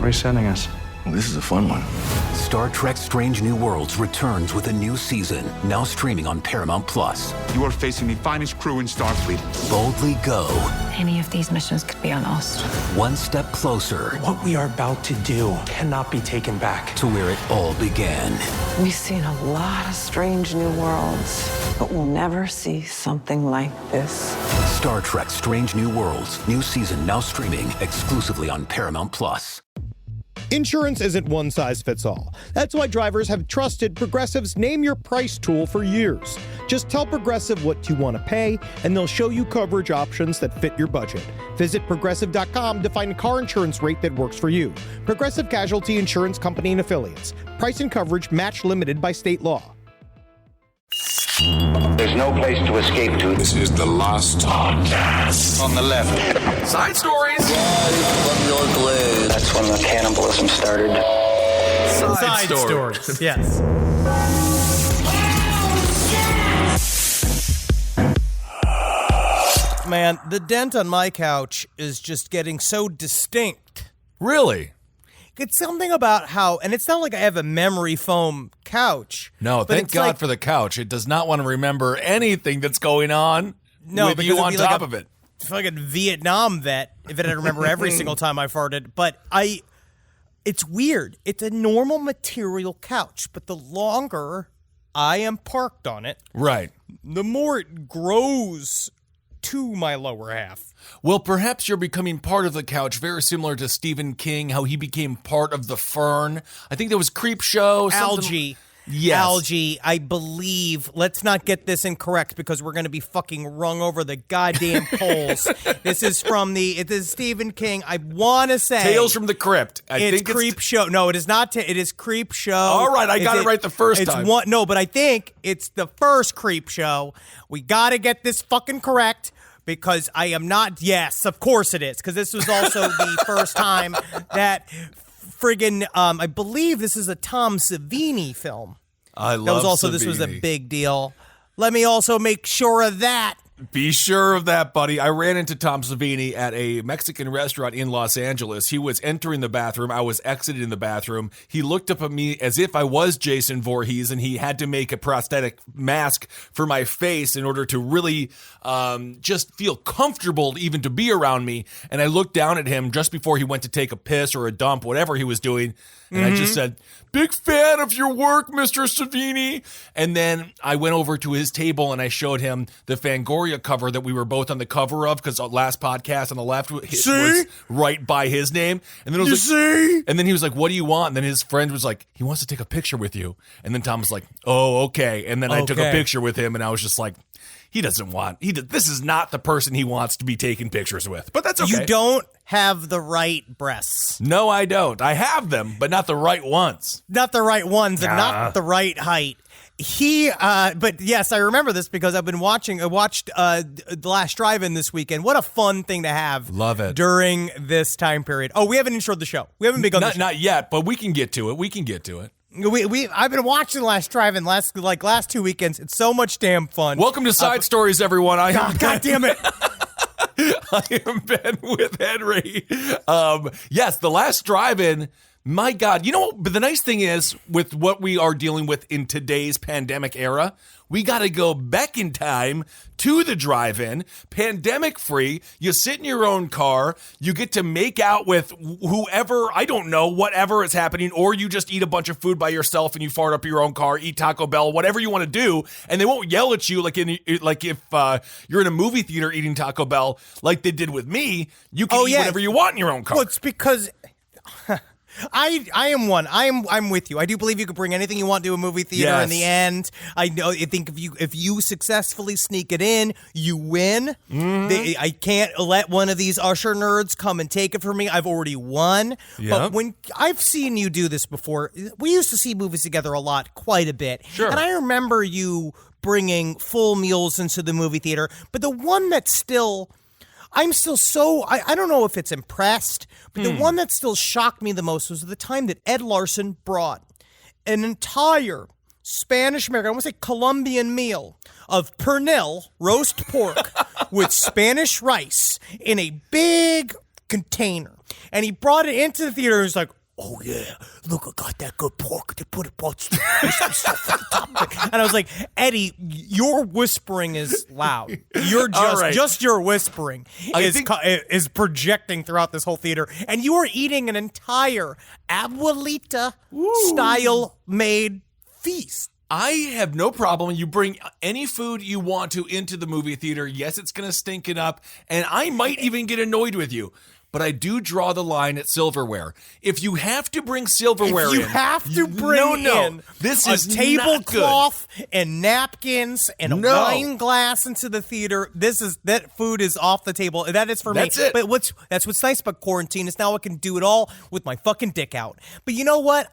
Where are you sending us? Well, this is a fun one. Star Trek Strange New Worlds returns with a new season, now streaming on Paramount+. You are facing the finest crew in Starfleet. Boldly go. Any of these missions could be lost. One step closer. What we are about to do cannot be taken back. To where it all began. We've seen a lot of strange new worlds, but we'll never see something like this. Star Trek Strange New Worlds. New season now streaming exclusively on Paramount+. Insurance isn't one size fits all. That's why drivers have trusted Progressive's Name Your Price tool for years. Just tell Progressive what you want to pay, and they'll show you coverage options that fit your budget. Visit Progressive.com to find a car insurance rate that works for you. Progressive Casualty Insurance Company and Affiliates. Price and coverage match limited by state law. There's no place to escape to. This is the last podcast. On the left. Side stories. From your blade. That's when the cannibalism started. Side stories. Yes. Man, the dent on my couch is just getting so distinct. Really? It's something about how, and it's not like I have a memory foam couch. No, thank God for the couch. It does not want to remember anything that's going on with you on top of it. Fucking Vietnam vet, if it had to remember every single time I farted. But it's weird. It's a normal material couch, but the longer I am parked on it, right, the more it grows to my lower half. Well, perhaps you're becoming part of the couch, very similar to Stephen King, how he became part of the fern. I think there was Creep Show. Algae. Yes. Algae, I believe. Let's not get this incorrect because we're going to be fucking rung over the goddamn polls. This is Stephen King. I want to say Tales from the Crypt. I think Creep Show. No, it is not. It is Creep Show. All right, I got it right the first time. But I think it's the first Creep Show. We got to get this fucking correct. Because I am not, yes, of course it is. Because this was also the first time that friggin', I believe this is a Tom Savini film. I love Savini. This was a big deal. Let me also make sure of that. Be sure of that, buddy. I ran into Tom Savini at a Mexican restaurant in Los Angeles. He was entering the bathroom. I was exiting the bathroom. He looked up at me as if I was Jason Voorhees, and he had to make a prosthetic mask for my face in order to really just feel comfortable even to be around me. And I looked down at him just before he went to take a piss or a dump, whatever he was doing. And I just said, "Big fan of your work, Mr. Savini." And then I went over to his table and I showed him the Fangoria cover that we were both on the cover of, because last podcast on the left was right by his name. And then and then he was like, "What do you want?" And then his friend was like, "He wants to take a picture with you." And then Tom was like, "Oh, okay." And then I took a picture with him, and I was just like, this is not the person he wants to be taking pictures with. But that's okay. You don't have the right breasts. No, I don't. I have them, but not the right ones. Not the right ones and not the right height. But yes, I remember this because I watched The Last Drive-In this weekend. What a fun thing to have. Love it. During this time period. Oh, we haven't introed the show. We haven't begun the show. Not yet, but we can get to it. I've been watching The Last Drive-In last 2 weekends. It's so much damn fun. Welcome to Side Stories, everyone. God damn it. I am Ben with Henry. Yes, The Last Drive-In. My God, but the nice thing is with what we are dealing with in today's pandemic era, we got to go back in time to the drive-in, pandemic free. You sit in your own car, you get to make out with whoever, I don't know, whatever is happening, or you just eat a bunch of food by yourself and you fart up your own car, eat Taco Bell, whatever you want to do, and they won't yell at you like if you're in a movie theater eating Taco Bell like they did with me. You can eat whatever you want in your own car. Well, it's because I am one. I'm with you. I do believe you can bring anything you want to a movie theater in the end. I think if you successfully sneak it in, you win. Mm-hmm. I can't let one of these usher nerds come and take it from me. I've already won. Yep. But when I've seen you do this before, we used to see movies together a lot, quite a bit. Sure. And I remember you bringing full meals into the movie theater. But the one that's still... I'm still so, I don't know if it's impressed, but the one that still shocked me the most was the time that Ed Larson brought an entire Spanish-American, I want to say Colombian meal of pernil, roast pork, with Spanish rice in a big container. And he brought it into the theater and was like, oh yeah, look, I got that good pork. They put it and I was like, Eddie, your whispering is loud. You're just your whispering is projecting throughout this whole theater, and you are eating an entire abuelita style made feast. I have no problem. You bring any food you want to into the movie theater. Yes, it's going to stink it up, and I might even get annoyed with you. But I do draw the line at silverware. If you have to bring silverware in, this is tablecloth and napkins and a wine glass into the theater. That food is off the table. That is for me. That's it. But that's what's nice about quarantine is now I can do it all with my fucking dick out. But you know what?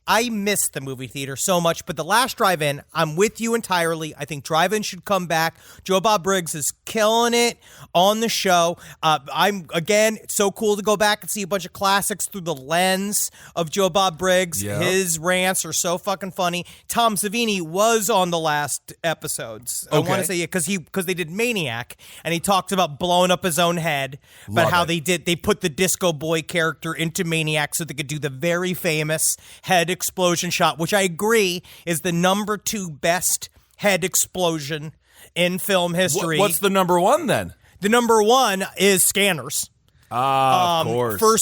I missed the movie theater so much, but the last drive-in, I'm with you entirely. I think drive-in should come back. Joe Bob Briggs is killing it on the show. It's so cool to go back and see a bunch of classics through the lens of Joe Bob Briggs. Yep. His rants are so fucking funny. Tom Savini was on the last episodes. I want to say because they did Maniac, and he talked about blowing up his own head, but how they put the Disco Boy character into Maniac so they could do the very famous head explosion shot, which I agree is the number 2 best head explosion in film history. What's the number 1 then? The number 1 is Scanners. Of course. For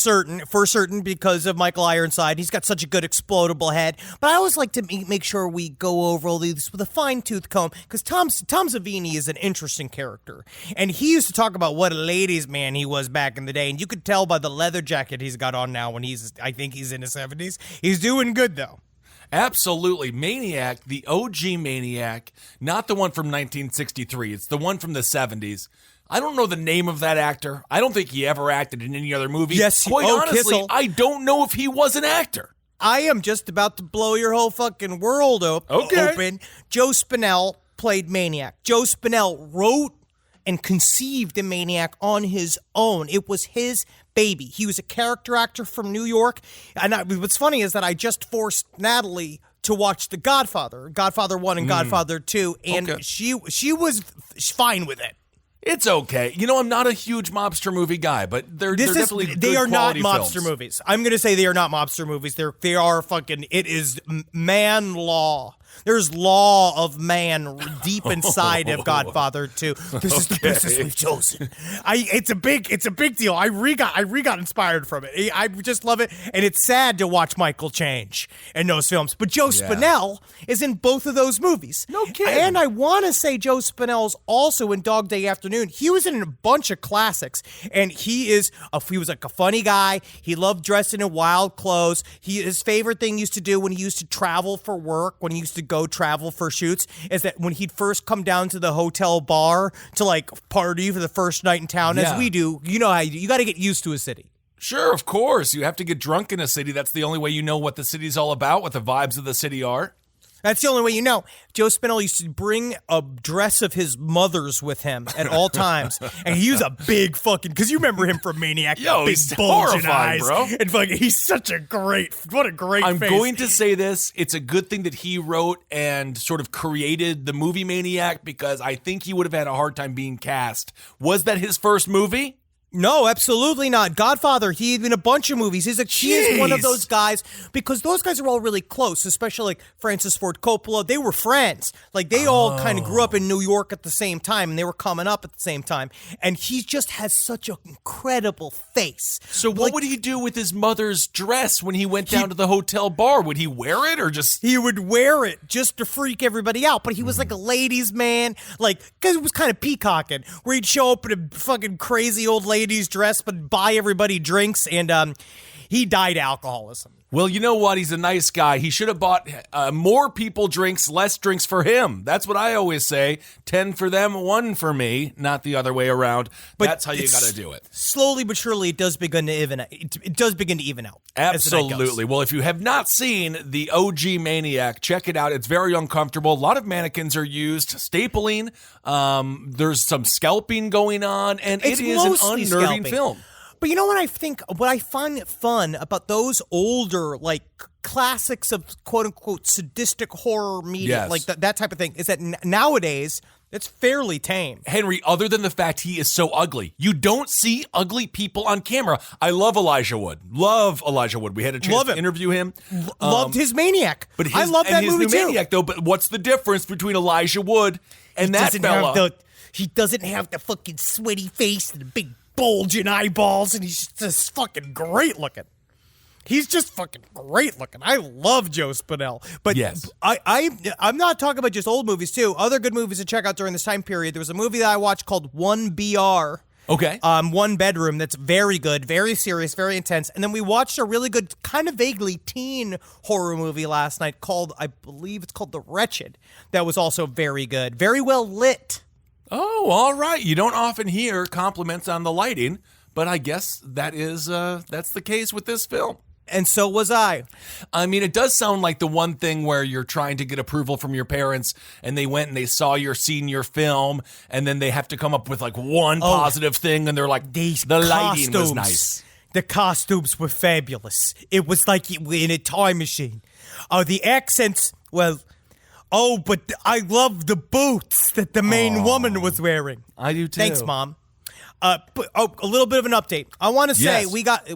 certain, because of Michael Ironside. He's got such a good explodable head. But I always like to make sure we go over all these with a fine-tooth comb, because Tom Savini is an interesting character. And he used to talk about what a ladies' man he was back in the day, and you could tell by the leather jacket he's got on now I think he's in his 70s. He's doing good, though. Absolutely. Maniac, the OG Maniac, not the one from 1963. It's the one from the 70s. I don't know the name of that actor. I don't think he ever acted in any other movie. Yes, quite honestly, Kissel. I don't know if he was an actor. I am just about to blow your whole fucking world open. Joe Spinell played Maniac. Joe Spinell wrote and conceived a Maniac on his own. It was his baby. He was a character actor from New York. And what's funny is that I just forced Natalie to watch The Godfather, Godfather 1 and Godfather 2, and she was fine with it. It's okay. You know, I'm not a huge mobster movie guy, but they're definitely good they are not quality mobster films. movies. I'm going to say they are not mobster movies. They are fucking, it is man law. There's law of man deep inside of Godfather 2. This is the business we've chosen. It's a big deal. I got inspired from it. I just love it, and it's sad to watch Michael change in those films. But Joe Spinell is in both of those movies. No kidding. And I want to say Joe Spinell's also in Dog Day Afternoon. He was in a bunch of classics, and he was like a funny guy. He loved dressing in wild clothes. His favorite thing he used to do when he used to travel for work, when he used to go travel for shoots, is that when he'd first come down to the hotel bar to like party for the first night in town, as we do, you know how you got to get used to a city. Sure, of course. You have to get drunk in a city. That's the only way you know what the city's all about, what the vibes of the city are. That's the only way you know. Joe Spinell used to bring a dress of his mother's with him at all times. And he was a big fucking, because you remember him from Maniac. Yo, big he's bulging horrifying, eyes. bro. And fucking, he's such a what a great face. I'm going to say this. It's a good thing that he wrote and sort of created the movie Maniac, because I think he would have had a hard time being cast. Was that his first movie? No, absolutely not. Godfather, he in a bunch of movies. He is one of those guys, because those guys are all really close, especially like Francis Ford Coppola. They were friends. Like they all kind of grew up in New York at the same time, and they were coming up at the same time. And he just has such an incredible face. So what would he do with his mother's dress when he went down to the hotel bar? Would he wear it or just... He would wear it just to freak everybody out. But he was like a ladies' man, like, because it was kind of peacocking, where he'd show up in a fucking crazy old lady's dress, but buy everybody drinks, and he died of alcoholism. Well, you know what? He's a nice guy. He should have bought more people drinks, less drinks for him. That's what I always say. 10 for them, 1 for me, not the other way around. But that's how you got to do it. Slowly but surely, it does begin to even out. It does begin to even out. Absolutely. Well, if you have not seen the OG Maniac, check it out. It's very uncomfortable. A lot of mannequins are used, stapling. There's some scalping going on, and it is an unnerving film. But you know what I find fun about those older, like, classics of quote-unquote sadistic horror media, like that type of thing, is that nowadays, It's fairly tame. Henry, other than the fact he is so ugly, you don't see ugly people on camera. I love Elijah Wood. We had a chance to interview him. Loved his Maniac. But I love that movie too. Maniac, though. But what's the difference between Elijah Wood and that fella? He doesn't have the fucking sweaty face and the big bulging eyeballs, and he's just fucking great looking. He's just fucking great looking. I love Joe Spinell. But yes. I'm not talking about just old movies, too. Other good movies to check out during this time period. There was a movie that I watched called 1BR. Okay. One Bedroom. That's very good, very serious, very intense. And then we watched a really good, kind of vaguely teen horror movie last night called, I believe it's called The Wretched. That was also very good. Very well lit. Oh, all right. You don't often hear compliments on the lighting, but I guess that's the case with this film. And so was I. I mean, it does sound like the one thing where you're trying to get approval from your parents and they went and they saw your senior film and then they have to come up with like one positive thing and they're like, the lighting was nice. The costumes were fabulous. It was like in a time machine. The accents, but I love the boots that the main woman was wearing. I do too. Thanks, Mom. A little bit of an update. I want to say we got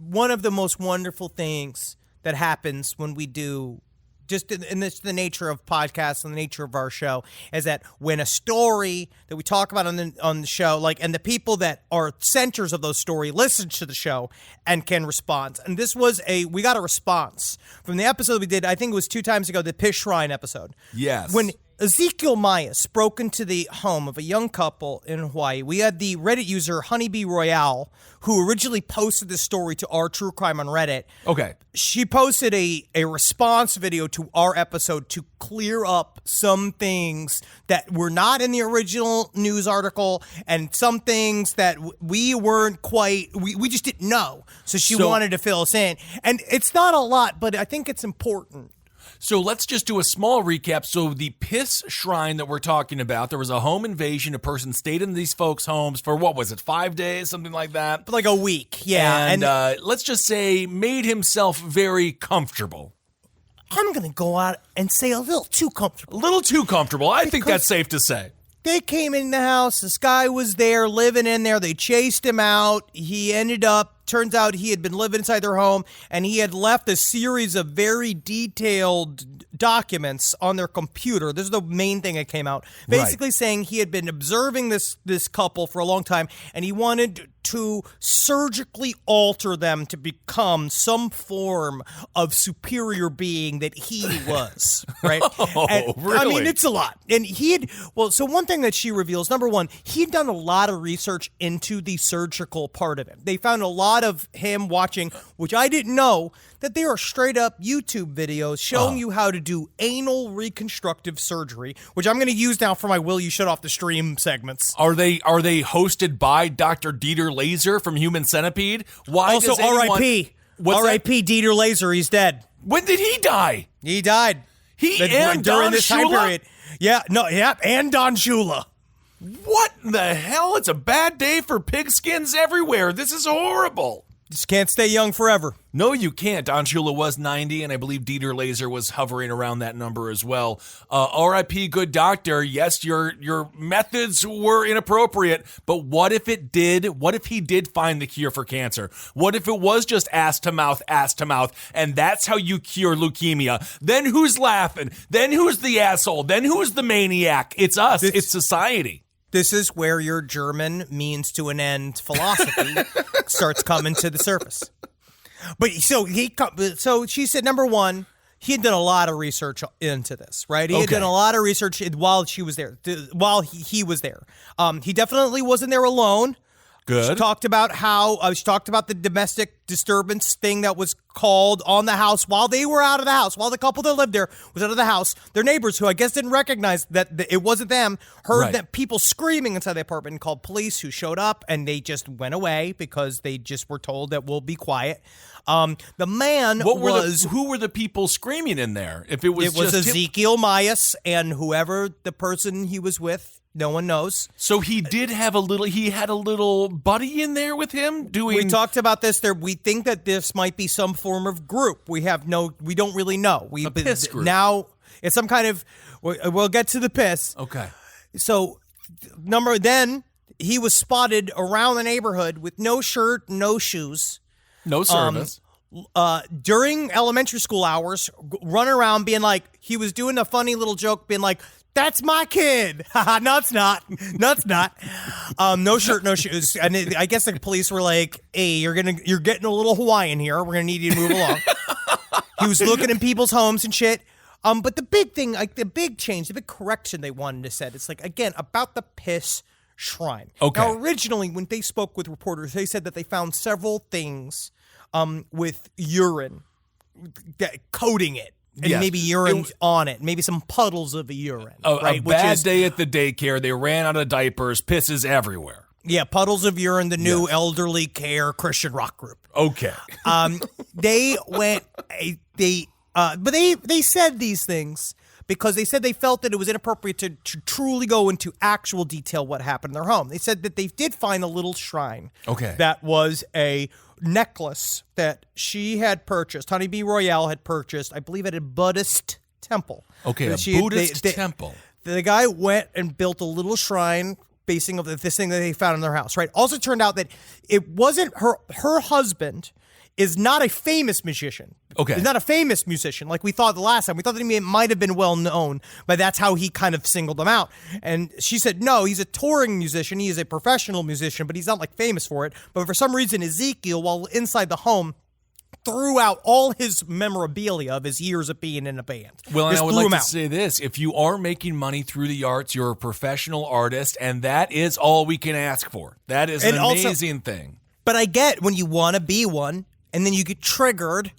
one of the most wonderful things that happens when we do, just in the nature of podcasts and the nature of our show, is that when a story that we talk about on the show, and the people that are centers of those stories listen to the show and can respond. And we got a response from the episode we did, I think it was 2 times ago, the Pish Shrine episode. Yes. When Ezekiel Myas broke into the home of a young couple in Hawaii, we had the Reddit user Honeybee Royale, who originally posted this story to our True Crime on Reddit. Okay. She posted a response video to our episode to clear up some things that were not in the original news article and some things that we weren't we just didn't know. So she wanted to fill us in. And it's not a lot, but I think it's important. So let's just do a small recap. So the Piss Shrine that we're talking about, there was a home invasion. A person stayed in these folks' homes for, 5 days, something like that? Like a week, yeah. And let's just say made himself very comfortable. I'm going to go out and say a little too comfortable. A little too comfortable. I think that's safe to say. They came in the house. This guy was there, living in there. They chased him out. Turns out he had been living inside their home, and he had left a series of very detailed documents on their computer. This is the main thing that came out. Basically saying he had been observing this couple for a long time, and he wanted to surgically alter them to become some form of superior being that he was, right? Really? I mean, it's a lot. And so one thing that she reveals, number one, he'd done a lot of research into the surgical part of it. They found a lot of him watching, which I didn't know, that there are straight up YouTube videos showing you how to do anal reconstructive surgery, which I'm going to use now for my Will You Shut Off the Stream segments. Are they hosted by Dr. Dieter Laser from Human Centipede? Why? Also, R.I.P. R.I.P. Dieter Laser. He's dead. When did he die? He died. During this time period. And Don Shula. What the hell? It's a bad day for pigskins everywhere. This is horrible. Just can't stay young forever. No, you can't. Don Shula was 90, and I believe Dieter Laser was hovering around that number as well. R.I.P. Good doctor. Yes, your methods were inappropriate, but what if it did? What if he did find the cure for cancer? What if it was just ass to mouth, and that's how you cure leukemia? Then who's laughing? Then who's the asshole? Then who's the maniac? It's us. It's society. This is where your German means to an end philosophy starts coming to the surface. But so she said, number one, he had done a lot of research into this, right? He had done a lot of research while she was there, while he was there. He definitely wasn't there alone. Good. She talked about the domestic disturbance thing that was called on the house while they were out of the house, while the couple that lived there was out of the house. Their neighbors, who I guess didn't recognize that it wasn't them, heard that people screaming inside the apartment and called police, who showed up, and they just went away because they just were told that we'll be quiet. The man who were the people screaming in there? If it was Ezekiel Myas and whoever the person he was with. No one knows. So he had a little buddy in there with him doing. We talked about this there. We think that this might be some form of group. We don't really know. A piss group. Now it's some kind of, we'll get to the piss. Okay. So then he was spotted around the neighborhood with no shirt, no shoes. No service. During elementary school hours, running around being like, he was doing a funny little joke being like, that's my kid. No, it's not. No, it's not. No shirt, no shoes. And I guess the police were like, hey, you're getting a little Hawaiian here. We're going to need you to move along. He was looking in people's homes and shit. But the big thing, like the big change, the big correction they wanted to set, it's like, again, about the piss shrine. Okay. Now, originally, when they spoke with reporters, they said that they found several things with urine coating it. And maybe urine on it. Maybe some puddles of urine. A bad day at the daycare. They ran out of diapers. Pisses everywhere. Yeah, puddles of urine, the new elderly care Christian rock group. Okay. They went... but they said these things because they said they felt that it was inappropriate to truly go into actual detail what happened in their home. They said that they did find a little shrine. Okay. That was a necklace that she had purchased, Honeybee Royale had purchased, I believe at a Buddhist temple. Okay, a Buddhist temple. The guy went and built a little shrine basing of this thing that they found in their house, right? Also turned out that it wasn't her husband is not a famous musician. Okay. He's not a famous musician like we thought the last time. We thought that he might have been well known, but that's how he kind of singled him out. And she said, no, he's a touring musician. He is a professional musician, but he's not like famous for it. But for some reason, Ezekiel, while inside the home, threw out all his memorabilia of his years of being in a band. Well, and I would like to say this. If you are making money through the arts, you're a professional artist, and that is all we can ask for. That is an amazing thing. But I get when you want to be one, and then you get triggered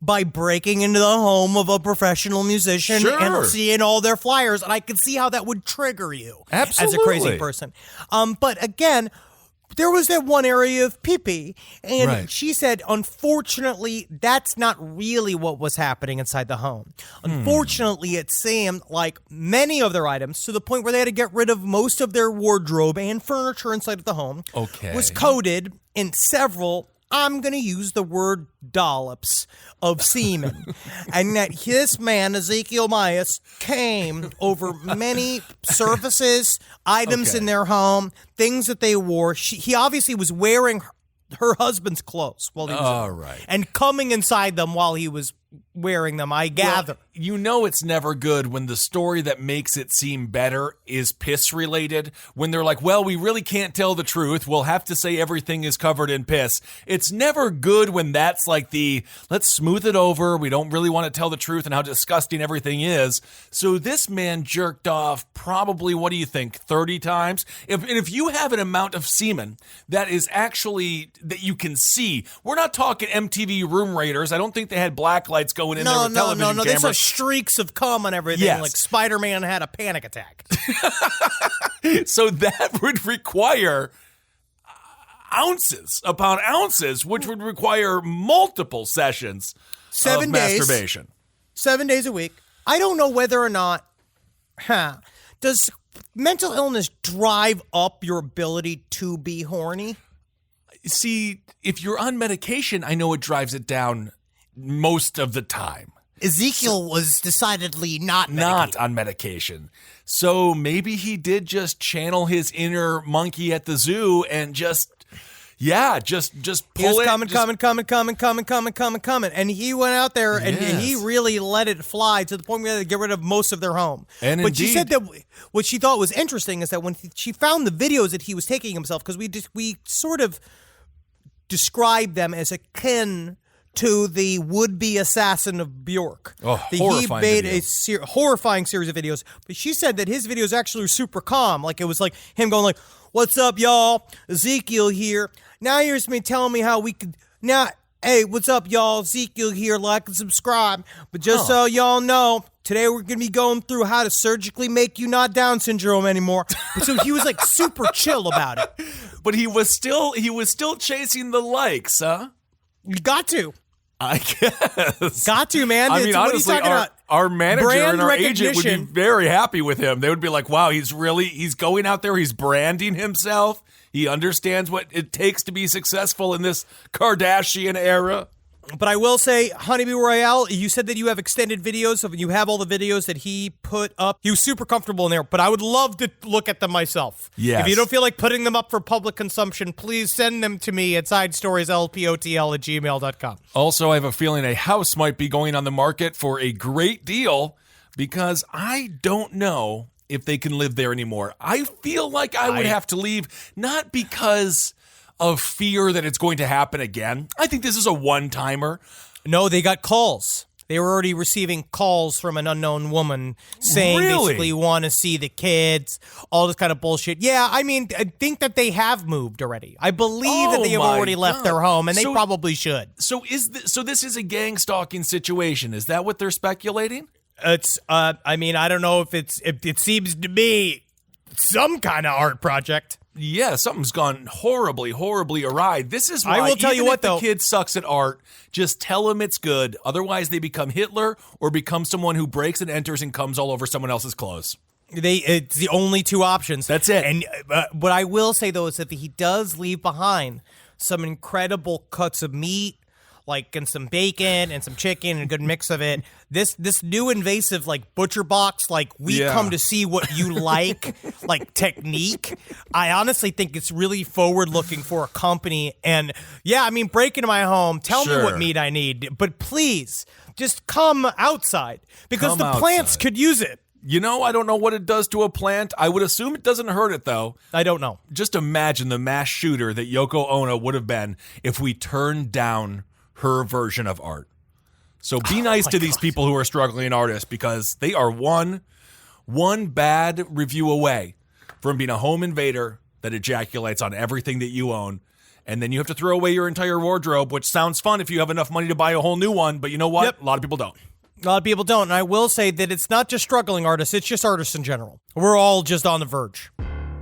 by breaking into the home of a professional musician and seeing all their flyers, and I can see how that would trigger you as a crazy person. But again, there was that one area of pee-pee, and she said, unfortunately, that's not really what was happening inside the home. Unfortunately, it seemed like many of their items, to the point where they had to get rid of most of their wardrobe and furniture inside of the home, was coated in several, I'm going to use the word dollops of semen. And that this man, Ezekiel Myers, came over many surfaces, items in their home, things that they wore. He obviously was wearing her husband's clothes while he was and coming inside them while he was wearing them, I gather. Well, you know it's never good when the story that makes it seem better is piss related. When they're like, well, we really can't tell the truth. We'll have to say everything is covered in piss. It's never good when that's like let's smooth it over. We don't really want to tell the truth and how disgusting everything is. So this man jerked off probably, what do you think, 30 times? If you have an amount of semen that is actually, that you can see, we're not talking MTV Room Raiders. I don't think they had black lights going in there with television cameras. They saw streaks of cum on everything, like Spider-Man had a panic attack. So that would require ounces upon ounces, which would require multiple sessions of masturbation. 7 days a week. I don't know whether or not, does mental illness drive up your ability to be horny? See, if you're on medication, I know it drives it down most of the time. Ezekiel was decidedly not on medication. So maybe he did just channel his inner monkey at the zoo and just pull it. Coming. And he went out there and he really let it fly to the point where they get rid of most of their home. But she said that what she thought was interesting is that when she found the videos that he was taking himself, because we sort of described them as akin to the would-be assassin of Bjork. Horrifying he made video. a horrifying series of videos. But she said that his videos actually were super calm. Like, it was like him going like, what's up, y'all? Ezekiel here. Now here's me telling me how we could... Now, hey, what's up, y'all? Ezekiel here. Like and subscribe. But just so y'all know, today we're going to be going through how to surgically make you not Down syndrome anymore. So he was like super chill about it. But he was still chasing the likes, huh? You got to. I guess. Got to, man. I mean, honestly, our manager and our agent would be very happy with him. They would be like, wow, he's going out there, he's branding himself. He understands what it takes to be successful in this Kardashian era. But I will say, Honeybee Royale, you said that you have extended videos, you have all the videos that he put up. He was super comfortable in there, but I would love to look at them myself. Yes. If you don't feel like putting them up for public consumption, please send them to me at sidestorieslpotl@gmail.com. Also, I have a feeling a house might be going on the market for a great deal because I don't know if they can live there anymore. I feel like I would have to leave, not because of fear that it's going to happen again. I think this is a one-timer. No, they got calls. They were already receiving calls from an unknown woman saying basically want to see the kids, all this kind of bullshit. Yeah, I mean, I think that they have moved already. I believe that they have already left their home, and they probably should. So this is a gang stalking situation. Is that what they're speculating? It's I mean, I don't know if it seems to be some kind of art project. Yeah, something's gone horribly, horribly awry. This is why I will tell you what, the kid sucks at art, just tell him it's good. Otherwise, they become Hitler or become someone who breaks and enters and comes all over someone else's clothes. It's the only two options. That's it. And what I will say, though, is that he does leave behind some incredible cuts of meat, like, and some bacon and some chicken and a good mix of it. This new invasive, like, butcher box, like, we come to see what you like technique. I honestly think it's really forward looking for a company. And yeah, I mean, break into my home, tell me what meat I need, but please just come outside because the plants could use it. You know, I don't know what it does to a plant. I would assume it doesn't hurt it, though. I don't know. Just imagine the mass shooter that Yoko Ono would have been if we turned down her version of art. So be nice to these people who are struggling artists because they are one bad review away from being a home invader that ejaculates on everything that you own. And then you have to throw away your entire wardrobe, which sounds fun if you have enough money to buy a whole new one. But you know what? A lot of people don't. A lot of people don't. And I will say that it's not just struggling artists, it's just artists in general. We're all just on the verge.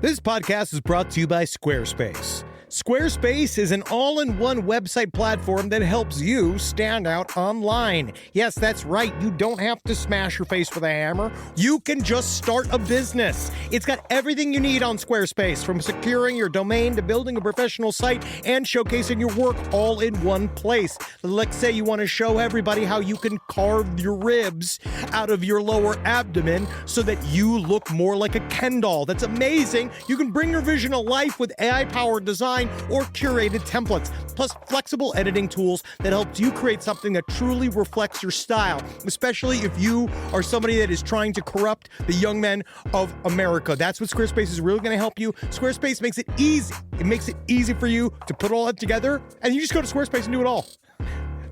This podcast is brought to you by Squarespace. Squarespace is an all-in-one website platform that helps you stand out online. Yes, that's right. You don't have to smash your face with a hammer. You can just start a business. It's got everything you need on Squarespace, from securing your domain to building a professional site and showcasing your work all in one place. Let's say you want to show everybody how you can carve your ribs out of your lower abdomen so that you look more like a Ken doll. That's amazing. You can bring your vision to life with AI-powered design or curated templates, plus flexible editing tools that helps you create something that truly reflects your style, especially if you are somebody that is trying to corrupt the young men of America. That's what Squarespace is really going to help you. Squarespace makes it easy. It makes it easy for you to put all that together, and you just go to Squarespace and do it all.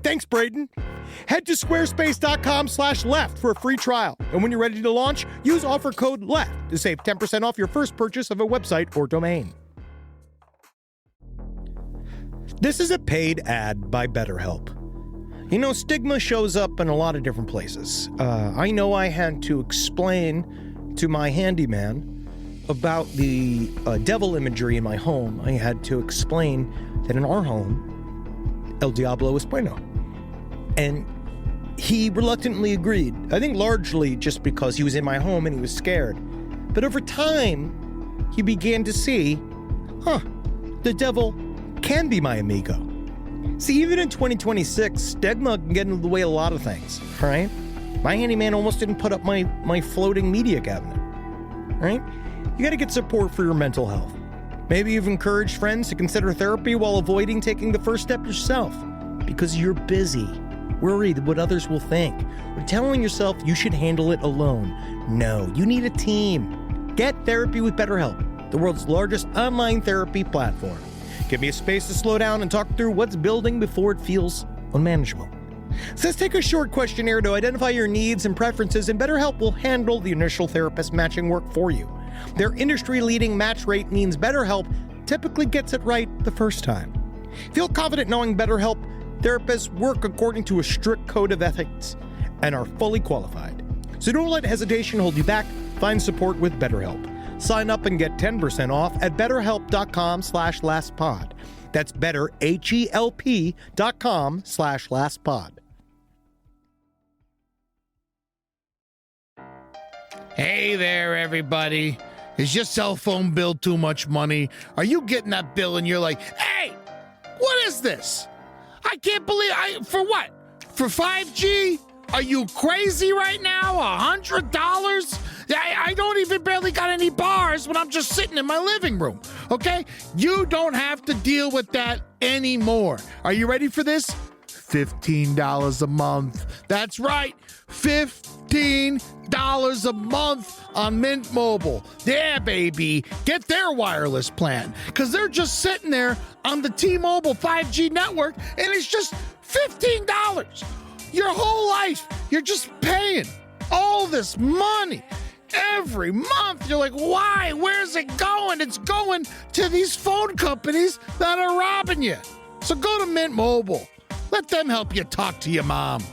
Thanks, Braden. Head to squarespace.com/left for a free trial. And when you're ready to launch, use offer code LEFT to save 10% off your first purchase of a website or domain. This is a paid ad by BetterHelp. You know, stigma shows up in a lot of different places. I know I had to explain to my handyman about the devil imagery in my home. I had to explain that in our home, El Diablo es bueno. And he reluctantly agreed. I think largely just because he was in my home and he was scared. But over time, he began to see, the devil can be my amigo. See, even in 2026, stigma can get in the way of a lot of things, right? My handyman almost didn't put up my floating media cabinet, right? You got to get support for your mental health. Maybe you've encouraged friends to consider therapy while avoiding taking the first step yourself because you're busy, worried what others will think, or telling yourself you should handle it alone. No, you need a team. Get therapy with BetterHelp, the world's largest online therapy platform. Give me a space to slow down and talk through what's building before it feels unmanageable. So let's take a short questionnaire to identify your needs and preferences, and BetterHelp will handle the initial therapist matching work for you. Their industry-leading match rate means BetterHelp typically gets it right the first time. Feel confident knowing BetterHelp therapists work according to a strict code of ethics and are fully qualified. So don't let hesitation hold you back. Find support with BetterHelp. Sign up and get 10% off at betterhelp.com/lastpod. That's betterhelp.com/lastpod. Hey there, everybody. Is your cell phone bill too much money? Are you getting that bill and you're like, hey, what is this? I can't believe for what? For 5G? Are you crazy right now? $100? I don't even barely got any bars when I'm just sitting in my living room, okay? You don't have to deal with that anymore. Are you ready for this? $15 a month. That's right, $15 a month on Mint Mobile. Yeah, baby. Get their wireless plan, because they're just sitting there on the T-Mobile 5G network, and it's just $15. Your whole life, you're just paying all this money every month. You're like, why? Where's it going? It's going to these phone companies that are robbing you. So go to Mint Mobile. Let them help you talk to your mom.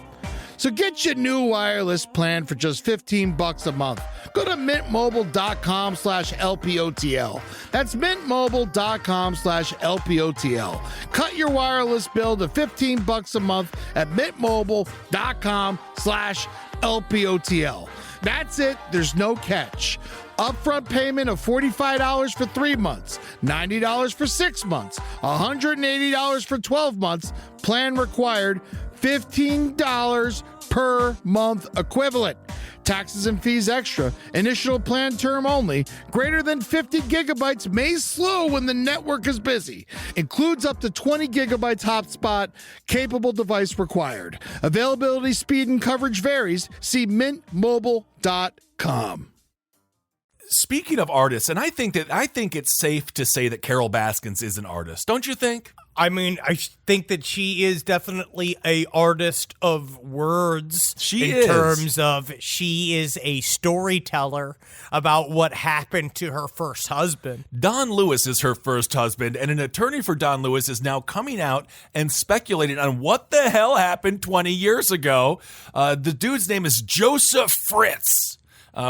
So get your new wireless plan for just $15 a month. Go to mintmobile.com/LPOTL. That's mintmobile.com/LPOTL. Cut your wireless bill to $15 a month at mintmobile.com/LPOTL. That's it. There's no catch. Upfront payment of $45 for 3 months, $90 for 6 months, $180 for 12 months. Plan required, $15 per month equivalent. Taxes and fees extra. Initial plan term only. Greater than 50 gigabytes may slow when the network is busy. Includes up to 20 gigabytes hotspot. Capable device required. Availability, speed, and coverage varies. See mintmobile.com. Speaking of artists, and I think it's safe to say that Carole Baskins is an artist, don't you think? I mean, I think that she is definitely a artist of words. She terms of she is a storyteller about what happened to her first husband. Don Lewis is her first husband, and an attorney for Don Lewis is now coming out and speculating on what the hell happened 20 years ago. The dude's name is Joseph Fritz.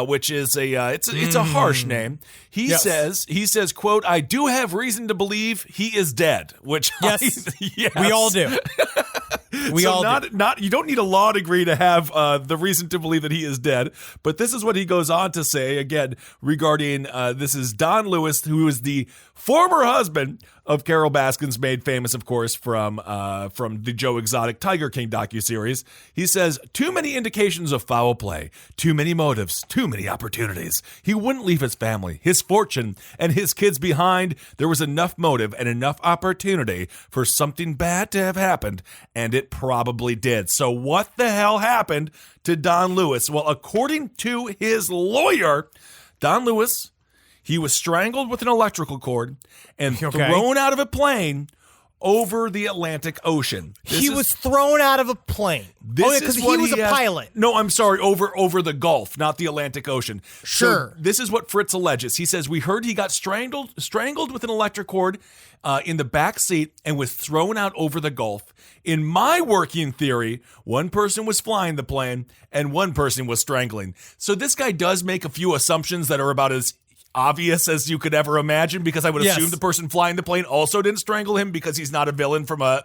Which is it's a harsh name. He says, quote, "I do have reason to believe he is dead," which yes. We all do. You don't need a law degree to have the reason to believe that he is dead. But this is what he goes on to say again regarding this is Don Lewis, who is the former husband of Carole Baskins, made famous, of course, from the Joe Exotic Tiger King docuseries. He says, "Too many indications of foul play, too many motives, too many opportunities. He wouldn't leave his family, his fortune, and his kids behind. There was enough motive and enough opportunity for something bad to have happened, and it probably did." So what the hell happened to Don Lewis? Well, according to his lawyer, Don Lewis, he was strangled with an electrical cord and thrown out of a plane over the Atlantic Ocean. He was thrown out of a plane. Because he was a pilot. No, I'm sorry, over the Gulf, not the Atlantic Ocean. Sure. So this is what Fritz alleges. He says, "We heard he got strangled with an electric cord in the back seat and was thrown out over the Gulf. In my working theory, one person was flying the plane and one person was strangling." So this guy does make a few assumptions that are about as obvious as you could ever imagine, because I would assume the person flying the plane also didn't strangle him because he's not a villain from a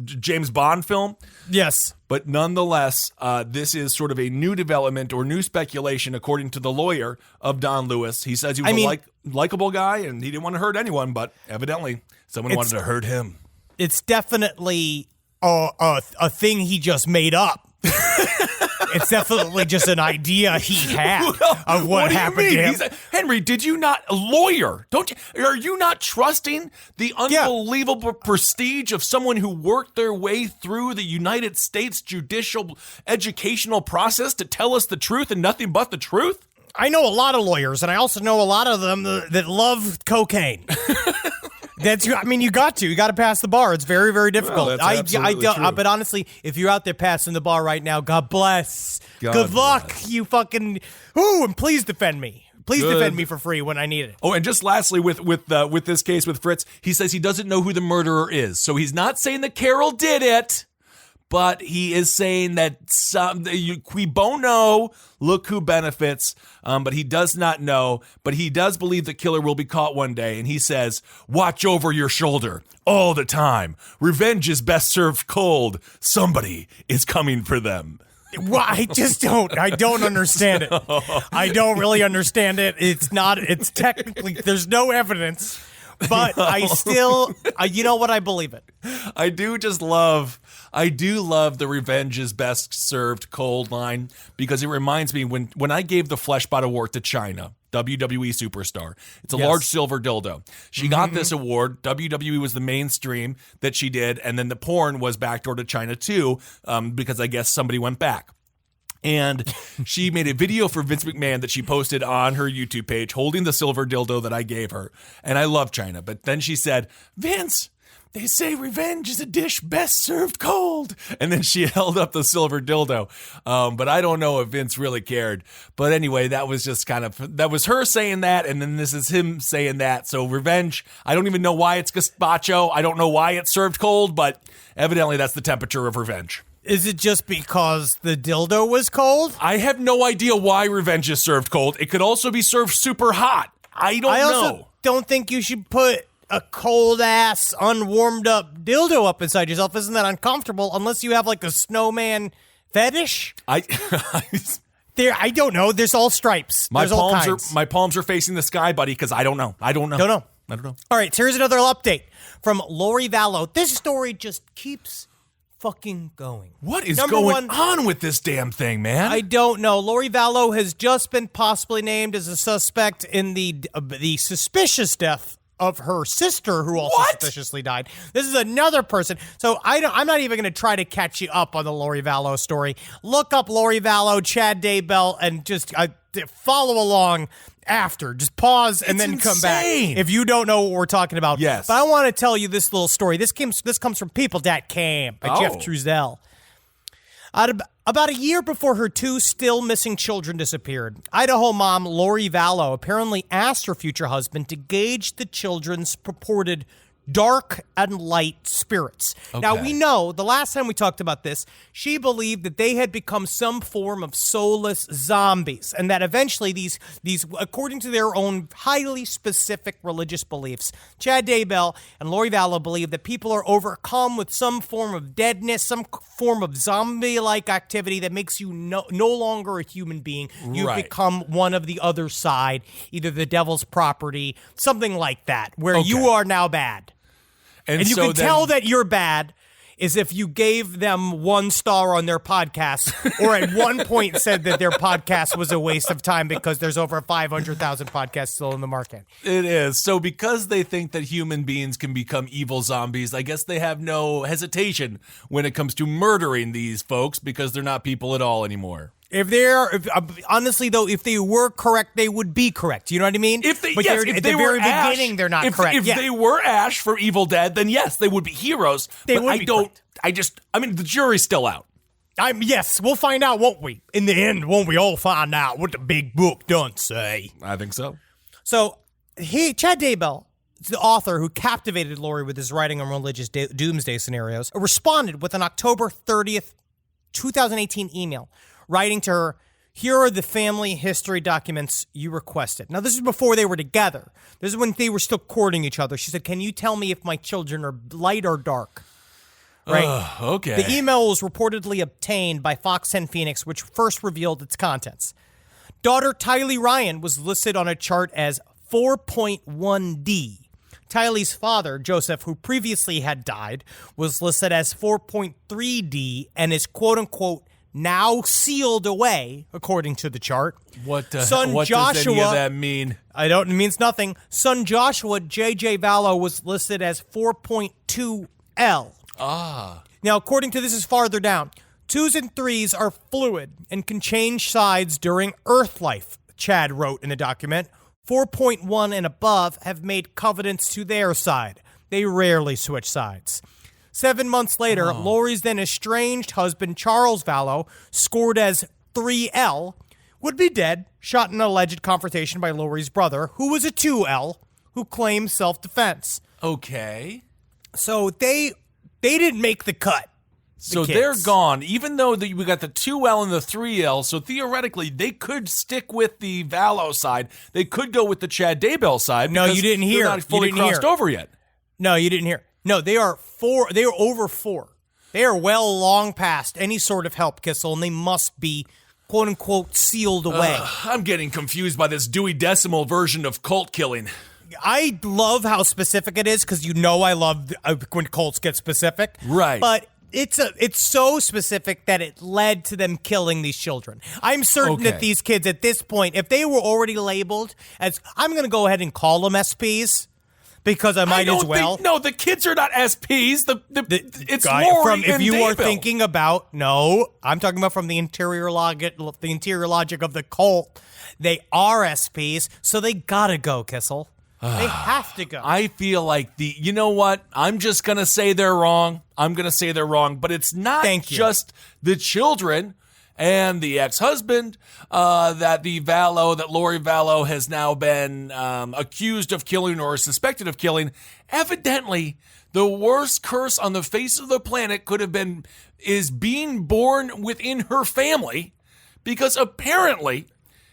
James Bond film. Yes. But nonetheless, this is sort of a new development or new speculation, according to the lawyer of Don Lewis. He says he was a likable guy and he didn't want to hurt anyone, but evidently someone wanted to hurt him. It's definitely a thing he just made up. It's definitely just an idea he had of what happened to him. Henry, did you not, a lawyer, are you not trusting the unbelievable prestige of someone who worked their way through the United States judicial educational process to tell us the truth and nothing but the truth? I know a lot of lawyers, and I also know a lot of them that love cocaine. You got to pass the bar. It's very, very difficult. Well, that's absolutely true. But honestly, if you're out there passing the bar right now, God bless. Good luck, you fucking. And please defend me. Please defend me for free when I need it. Oh, and just lastly, with this case with Fritz, he says he doesn't know who the murderer is. So he's not saying that Carole did it, but he is saying that qui bono, look who benefits. But he does not know. But he does believe the killer will be caught one day. And he says, "Watch over your shoulder all the time. Revenge is best served cold. Somebody is coming for them." Well, I don't understand it. I don't really understand it. It's technically, there's no evidence. but I still, you know what? I believe it. I do love the revenge is best served cold line because it reminds me when I gave the Fleshbot Award to China, WWE superstar. It's a large silver dildo. She got this award. WWE was the mainstream that she did, and then the porn was backdoor to China too, because I guess somebody went back. And she made a video for Vince McMahon that she posted on her YouTube page holding the silver dildo that I gave her. And I love China. But then she said, Vince, they say revenge is a dish best served cold. And then she held up the silver dildo. But I don't know if Vince really cared. But anyway, that was just that was her saying that. And then this is him saying that. So revenge, I don't even know why it's gazpacho. I don't know why it's served cold, but evidently that's the temperature of revenge. Is it just because the dildo was cold? I have no idea why revenge is served cold. It could also be served super hot. I also don't think you should put a cold-ass, unwarmed-up dildo up inside yourself. Isn't that uncomfortable? Unless you have, like, a snowman fetish? I don't know. There's all stripes. There's all kinds. My palms are facing the sky, buddy, because I don't know. Don't know. All right, so here's another update from Lori Vallow. This story just keeps fucking going. What is going on with this damn thing, man? I don't know. Lori Vallow has just been possibly named as a suspect in the suspicious death of her sister, who also suspiciously died. This is another person. So I'm not even going to try to catch you up on the Lori Vallow story. Look up Lori Vallow, Chad Daybell, and just follow along after. Just pause and then come back if you don't know what we're talking about. Yes. But I want to tell you this little story. This comes from People.com by Jeff Truesdell. About a year before her two still missing children disappeared, Idaho mom Lori Vallow apparently asked her future husband to gauge the children's purported dark and light spirits. Okay. Now, we know the last time we talked about this, she believed that they had become some form of soulless zombies, and that eventually these according to their own highly specific religious beliefs, Chad Daybell and Lori Vallow believe that people are overcome with some form of deadness, some form of zombie-like activity that makes you no longer a human being. You become one of the other side, either the devil's property, something like that, where you are now bad. And you can tell that you're bad is if you gave them 1 star on their podcast or at one point said that their podcast was a waste of time because there's over 500,000 podcasts still in the market. It is. So because they think that human beings can become evil zombies, I guess they have no hesitation when it comes to murdering these folks because they're not people at all anymore. Honestly, though, if they were correct, they would be correct. You know what I mean? At the very beginning, they're not correct. If they were Ash from Evil Dead, then yes, they would be heroes. Correct. The jury's still out. Yes, we'll find out, won't we? In the end, won't we all find out what the big book done say? I think so. So, Chad Daybell, the author who captivated Lori with his writing on religious doomsday scenarios, responded with an October 30th, 2018 email, writing to her, here are the family history documents you requested. Now, this is before they were together. This is when they were still courting each other. She said, can you tell me if my children are light or dark? Right? Okay. The email was reportedly obtained by Fox 10 Phoenix, which first revealed its contents. Daughter Tylee Ryan was listed on a chart as 4.1D. Tylee's father, Joseph, who previously had died, was listed as 4.3D and is quote-unquote now sealed away, according to the chart. What does any of that mean? It means nothing. Son Joshua, J.J. Vallow, was listed as 4.2L. Now, according to this is farther down. 2s and 3s are fluid and can change sides during Earth life, Chad wrote in the document. 4.1 and above have made covenants to their side. They rarely switch sides. 7 months later, Lori's then estranged husband, Charles Vallow, scored as 3L, would be dead, shot in an alleged confrontation by Lori's brother, who was a 2L, who claimed self-defense. Okay. So they didn't make the cut. So they're gone, even though we got the 2L and the 3L, so theoretically they could stick with the Vallow side. They could go with the Chad Daybell side. No, you didn't hear. They're not fully crossed over yet. No, you didn't hear. No, they are 4. They are over 4. They are well long past any sort of help, Kissel, and they must be, quote-unquote, sealed away. I'm getting confused by this Dewey Decimal version of cult killing. I love how specific it is because I love when Colts get specific. Right. But it's so specific that it led to them killing these children. I'm certain that these kids at this point, if they were already labeled as, I'm going to go ahead and call them SPs because I might as well. No, the kids are not SPs. It's Lori if and you are Daybell. thinking about, I'm talking about from the interior logic of the cult. They are SPs, so they gotta go, Kissel. They have to go. I feel like you know what? I'm just going to say they're wrong. But it's not just the children and the ex-husband that Lori Vallow has now been accused of killing or suspected of killing. Evidently, the worst curse on the face of the planet is being born within her family, because apparently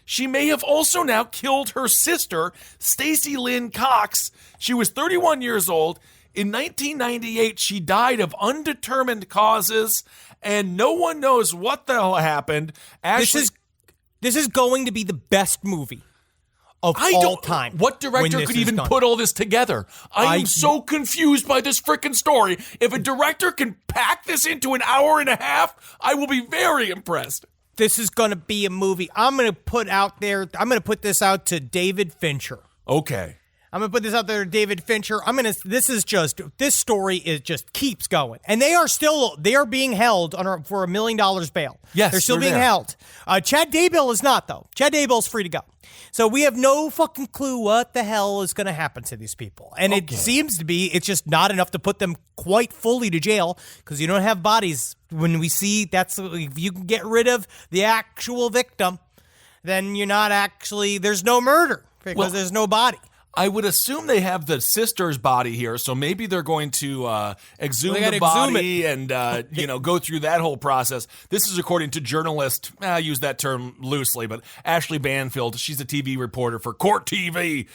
she may have also now killed her sister, Stacey Lynn Cox. She was 31 years old. In 1998, she died of undetermined causes, and no one knows what the hell happened. Actually, this is going to be the best movie of all time. What director could even put all this together? I am so confused by this freaking story. If a director can pack this into an hour and a half, I will be very impressed. This is going to be a movie I'm going to put this out to David Fincher. Okay. I'm going to put this out there to David Fincher. This story just keeps going. And they are being held for $1 million bail. Yes, they're still being held. Chad Daybell is not, though. Chad Daybell's free to go. So we have no fucking clue what the hell is going to happen to these people. And it seems to be, it's just not enough to put them quite fully to jail because you don't have bodies. When we see if you can get rid of the actual victim, then there's no murder because there's no body. I would assume they have the sister's body here, so maybe they're going to exhume the body and go through that whole process. This is according to journalist, I use that term loosely, but Ashley Banfield. She's a TV reporter for Court TV.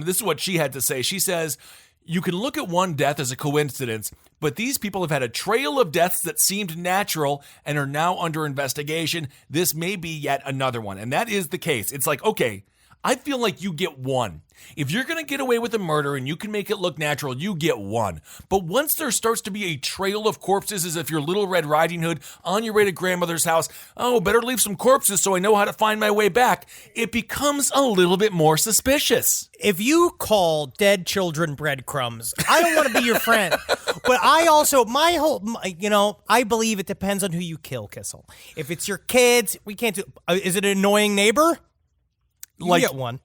This is what she had to say. She says, you can look at one death as a coincidence, but these people have had a trail of deaths that seemed natural and are now under investigation. This may be yet another one, and that is the case. It's like, okay, I feel like you get one. If you're going to get away with a murder and you can make it look natural, you get one. But once there starts to be a trail of corpses, as if you're Little Red Riding Hood on your way to grandmother's house, better leave some corpses so I know how to find my way back, it becomes a little bit more suspicious. If you call dead children breadcrumbs, I don't want to be your friend. But I also, I believe it depends on who you kill, Kissel. If it's your kids, we can't do. Is it an annoying neighbor? You get one.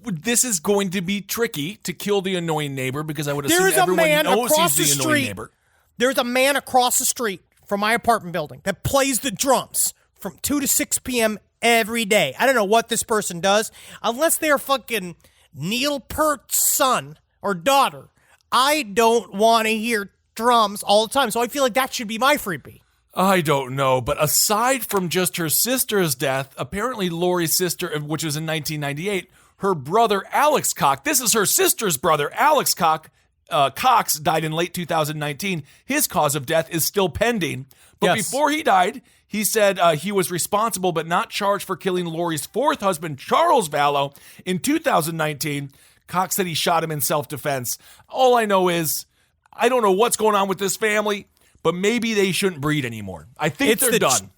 This is going to be tricky to kill the annoying neighbor because I would assume everyone knows he's the annoying neighbor. There's a man across the street from my apartment building that plays the drums from 2 to 6 p.m. every day. I don't know what this person does. Unless they're fucking Neil Peart's son or daughter, I don't want to hear drums all the time. So I feel like that should be my freebie. I don't know, but aside from just her sister's death, apparently Lori's sister, which was in 1998, her brother Alex Cox, this is her sister's brother, Alex Cox died in late 2019. His cause of death is still pending. But before he died, he said he was responsible but not charged for killing Lori's fourth husband, Charles Vallow, in 2019. Cox said he shot him in self-defense. All I know is I don't know what's going on with this family, but maybe they shouldn't breed anymore. I think they're done.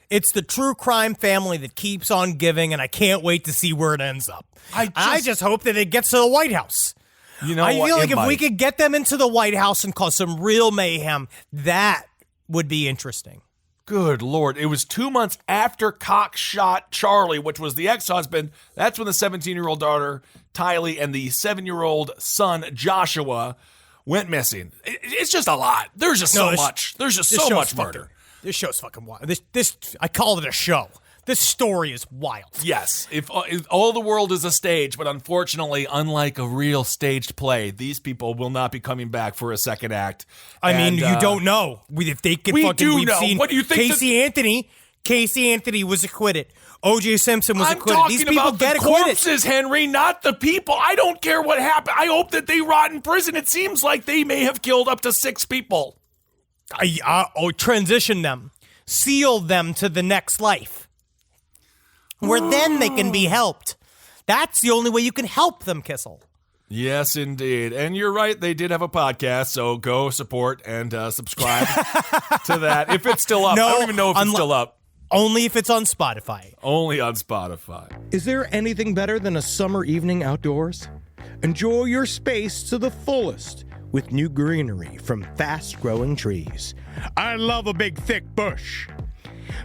It's the true crime family that keeps on giving, and I can't wait to see where it ends up. I just hope that it gets to the White House. You know, I feel like if we could get them into the White House and cause some real mayhem, that would be interesting. Good Lord. It was 2 months after Cox shot Charlie, which was the ex-husband. That's when the 17-year-old daughter, Tylee, and the 7-year-old son, Joshua, went missing. It's just a lot. There's just so much. There's just so much murder. This show's fucking wild. This I call it a show. This story is wild. Yes, if all the world is a stage, but unfortunately, unlike a real staged play, these people will not be coming back for a second act. I mean, you don't know if they can. We do know. What do you think? Casey Anthony was acquitted. O.J. Simpson was acquitted. I'm These talking people about get the acquitted. corpses, Henry, not the people. I don't care what happened. I hope that they rot in prison. It seems like they may have killed up to 6 people. Transition them. Seal them to the next life. Where then they can be helped. That's the only way you can help them, Kissel. Yes, indeed. And you're right, they did have a podcast, so go support and subscribe to that. If it's still up. I don't even know if it's still up. Only if it's on Spotify. Only on Spotify. Is there anything better than a summer evening outdoors? Enjoy your space to the fullest with new greenery from Fast Growing Trees. I love a big, thick bush.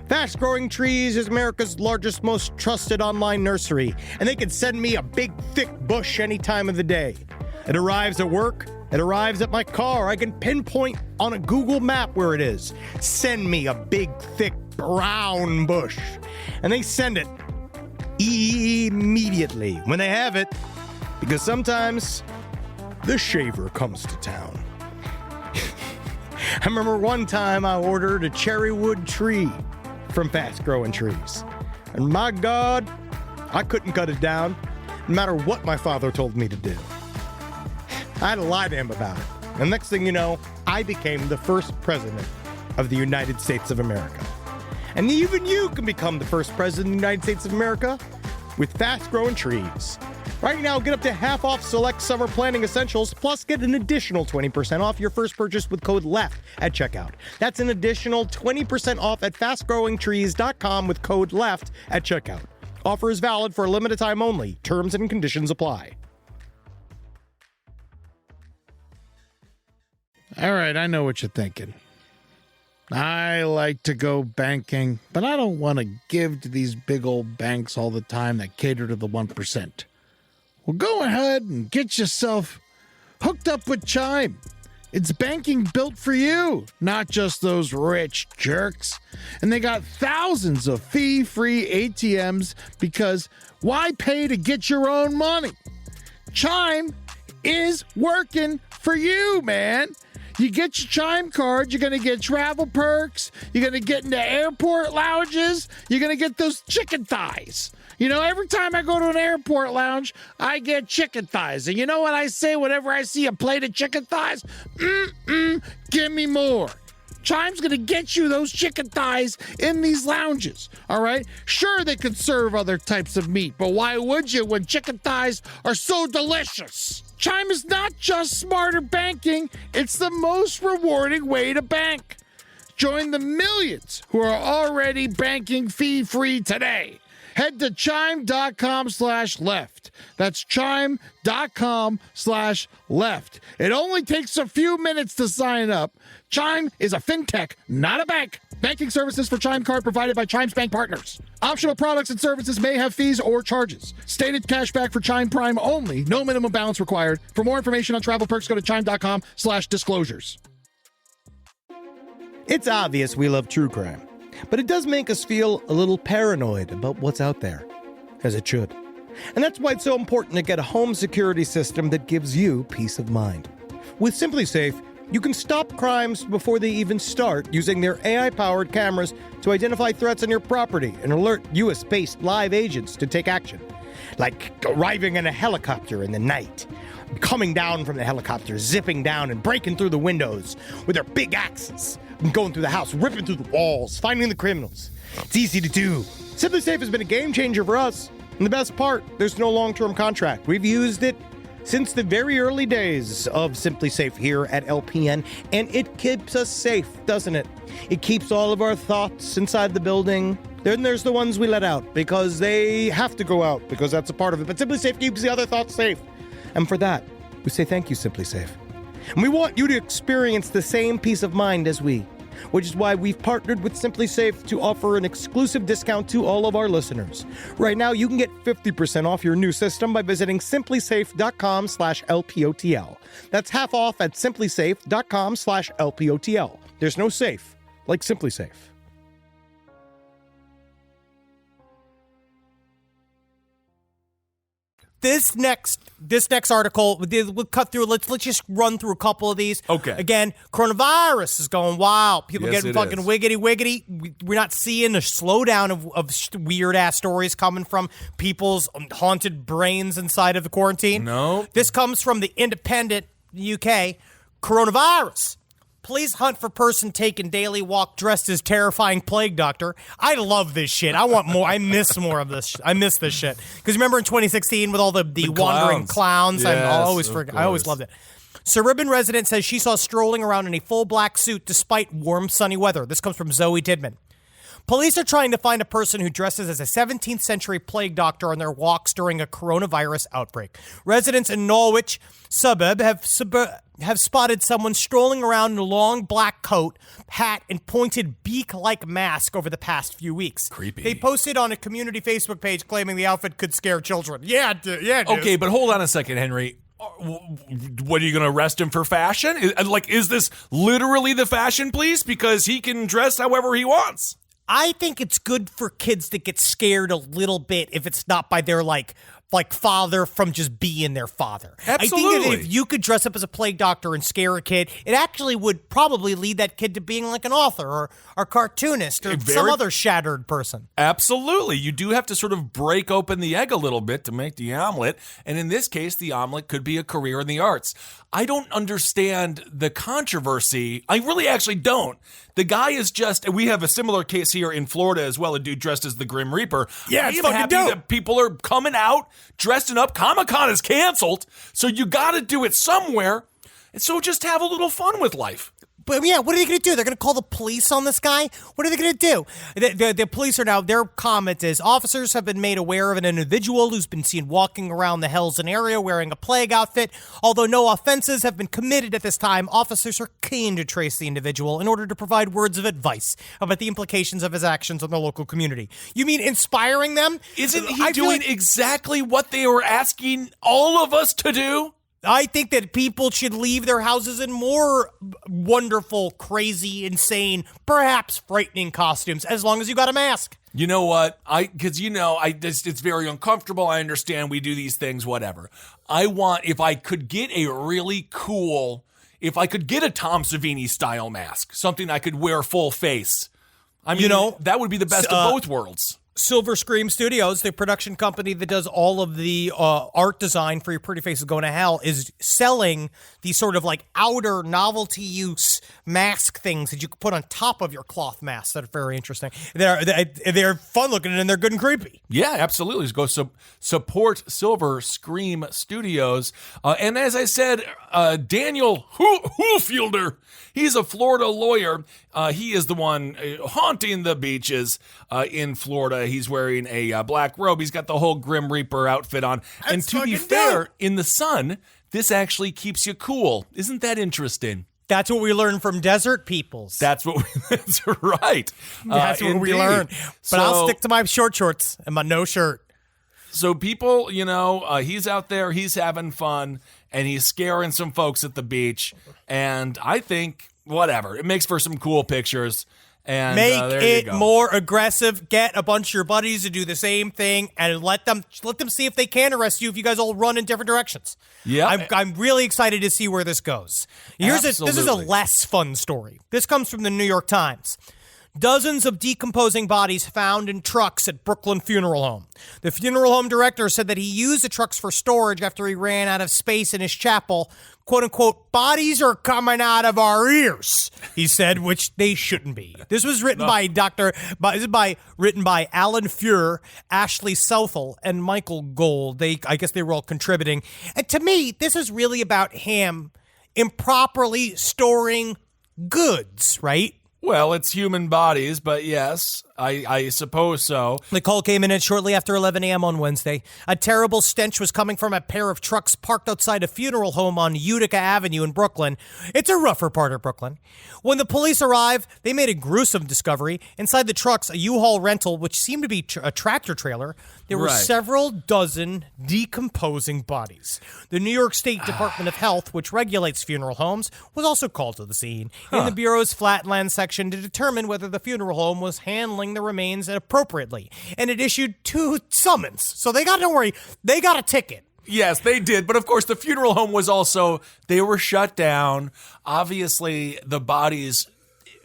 Fast Growing Trees is America's largest, most trusted online nursery, and they can send me a big, thick bush any time of the day. It arrives at work. It arrives at my car. I can pinpoint on a Google map where it is. Send me a big, thick, brown bush. And they send it immediately when they have it, because sometimes the shaver comes to town. I remember one time I ordered a cherry wood tree from Fast Growing Trees. And my God, I couldn't cut it down, no matter what my father told me to do. I had to lie to him about it. And next thing you know, I became the first president of the United States of America. And even you can become the first president of the United States of America with Fast Growing Trees. Right now, get up to half off select summer planning essentials, plus get an additional 20% off your first purchase with code LEFT at checkout. That's an additional 20% off at fastgrowingtrees.com with code LEFT at checkout. Offer is valid for a limited time only. Terms and conditions apply. All right, I know what you're thinking. I like to go banking, but I don't want to give to these big old banks all the time that cater to the 1%. Well, go ahead and get yourself hooked up with Chime. It's banking built for you, not just those rich jerks. And they got thousands of fee-free ATMs because why pay to get your own money? Chime is working for you, man. You get your Chime card, you're going to get travel perks, you're going to get into airport lounges, you're going to get those chicken thighs. You know, every time I go to an airport lounge, I chicken thighs. And you know what I say whenever I see a plate of chicken thighs? Give me more. Chime's going to get you those chicken thighs in these lounges, all right? Sure, they could serve other types of meat, but why would you when chicken thighs are so delicious? Chime is not just smarter banking, it's the most rewarding way to bank. Join the millions who are already banking fee-free today. Head to chime.com/left. That's chime.com/left. It only takes a few minutes to sign up. Chime is a fintech, not a bank. Banking services for Chime Card provided by Chime's bank partners. Optional products and services may have fees or charges. Stated cashback for Chime Prime only. No minimum balance required. For more information on travel perks, go to chime.com/disclosures. It's obvious we love true crime, but it does make us feel a little paranoid about what's out there, as it should. And that's why it's so important to get a home security system that gives you peace of mind. With SimpliSafe, you can stop crimes before they even start using their AI-powered cameras to identify threats on your property and alert US-based live agents to take action. Like arriving in a helicopter in the night, coming down from the helicopter, zipping down and breaking through the windows with their big axes, and going through the house, ripping through the walls, finding the criminals. It's easy to do. SimpliSafe has been a game changer for us. And the best part, there's no long-term contract. We've used it since the very early days of SimpliSafe here at LPN, and it keeps us safe, doesn't it? It keeps all of our thoughts inside the building. Then there's the ones we let out because they have to go out because that's a part of it. But SimpliSafe keeps the other thoughts safe. And for that, we say thank you, SimpliSafe. And we want you to experience the same peace of mind as we, which is why we've partnered with SimpliSafe to offer an exclusive discount to all of our listeners. Right now, you can get 50% off your new system by visiting simplysafe.com/LPOTL. That's half off at simplysafe.com/LPOTL. There's no safe like SimpliSafe. This next article, we'll cut through. Let's just run through a couple of these. Okay. Again, coronavirus is going wild. People Yes, getting it fucking is. wiggity. We're not seeing a slowdown of weird ass stories coming from people's haunted brains inside of the quarantine. No. This comes from the Independent UK. Coronavirus. Police hunt for person taking daily walk dressed as terrifying plague doctor. I love this shit. I want more. I miss more of this. I miss this shit. Because remember in 2016 with all the wandering clowns? Yes, I always loved it. Suburban resident says she saw strolling around in a full black suit despite warm, sunny weather. This comes from Zoe Tidman. Police are trying to find a person who dresses as a 17th century plague doctor on their walks during a coronavirus outbreak. Residents in Norwich suburb have spotted someone strolling around in a long black coat, hat, and pointed beak-like mask over the past few weeks. Creepy. They posted on a community Facebook page claiming the outfit could scare children. Yeah, it Okay, is. but hold on a second, Henry. What, are you going to arrest him for fashion? Is this literally the fashion police? Because he can dress however he wants. I think it's good for kids to get scared a little bit if it's not by their like father from just being their father. Absolutely. I think that if you could dress up as a plague doctor and scare a kid, it actually would probably lead that kid to being like an author or cartoonist or some other shattered person. Absolutely. You do have to sort of break open the egg a little bit to make the omelet. And in this case, the omelet could be a career in the arts. I don't understand the controversy. I really actually don't. The guy is just, we have a similar case here in Florida as well, a dude dressed as the Grim Reaper. Yeah, it's fucking happy dope. that people are coming out, dressing up. Comic-Con is canceled, so you got to do it somewhere. And so just have a little fun with life. But yeah, what are they going to do? They're going to call the police on this guy? What are they going to do? The police are now, their comment is, officers have been made aware of an individual who's been seen walking around the Helsin area wearing a plague outfit. Although no offenses have been committed at this time, officers are keen to trace the individual in order to provide words of advice about the implications of his actions on the local community. You mean inspiring them? Isn't he doing exactly what they were asking all of us to do? I think that people should leave their houses in more wonderful, crazy, insane, perhaps frightening costumes, as long as you got a mask. You know what? It's very uncomfortable. I understand we do these things, whatever. If I could get a really cool, if I could get a Tom Savini style mask, something I could wear full face. I mean, that would be the best of both worlds. Silver Scream Studios, the production company that does all of the art design for Your Pretty Face is Going to Hell, is selling these sort of like outer novelty use mask things that you can put on top of your cloth mask that are very interesting. They're fun looking and they're good and creepy. Yeah, absolutely. Go support Silver Scream Studios. And as I said, Daniel Hoolfielder, he's a Florida lawyer. He is the one haunting the beaches in Florida. He's wearing a black robe. He's got the whole Grim Reaper outfit on. And to be fair, in the sun, this actually keeps you cool. Isn't that interesting? That's what we learned from desert peoples. That's right. That's what we learned. But I'll stick to my short shorts and my no shirt. So people, he's out there, he's having fun, and he's scaring some folks at the beach. And I think, whatever, it makes for some cool pictures. And make it go. more aggressive. Get a bunch of your buddies to do the same thing, and let them see if they can arrest you if you guys all run in different directions. Yeah, I'm really excited to see where this goes. This is a less fun story. This comes from the New York Times. Dozens of decomposing bodies found in trucks at Brooklyn Funeral Home. The funeral home director said that he used the trucks for storage after he ran out of space in his chapel. "Quote unquote, bodies are coming out of our ears," he said, which they shouldn't be. This was written by Alan Fuhr, Ashley Southall, and Michael Gold. I guess they were all contributing. And to me, this is really about him improperly storing goods, right? Well, it's human bodies, but yes, I suppose so. The call came in at shortly after 11 a.m. on Wednesday. A terrible stench was coming from a pair of trucks parked outside a funeral home on Utica Avenue in Brooklyn. It's a rougher part of Brooklyn. When the police arrived, they made a gruesome discovery. Inside the trucks, a U-Haul rental, which seemed to be a tractor trailer, there were several dozen decomposing bodies. The New York State Department of Health, which regulates funeral homes, was also called to the scene in the Bureau's Flatland section to determine whether the funeral home was handling the remains appropriately. And it issued 2 summons. So don't worry, they got a ticket. Yes, they did. But of course, the funeral home was also, they were shut down. Obviously, the bodies,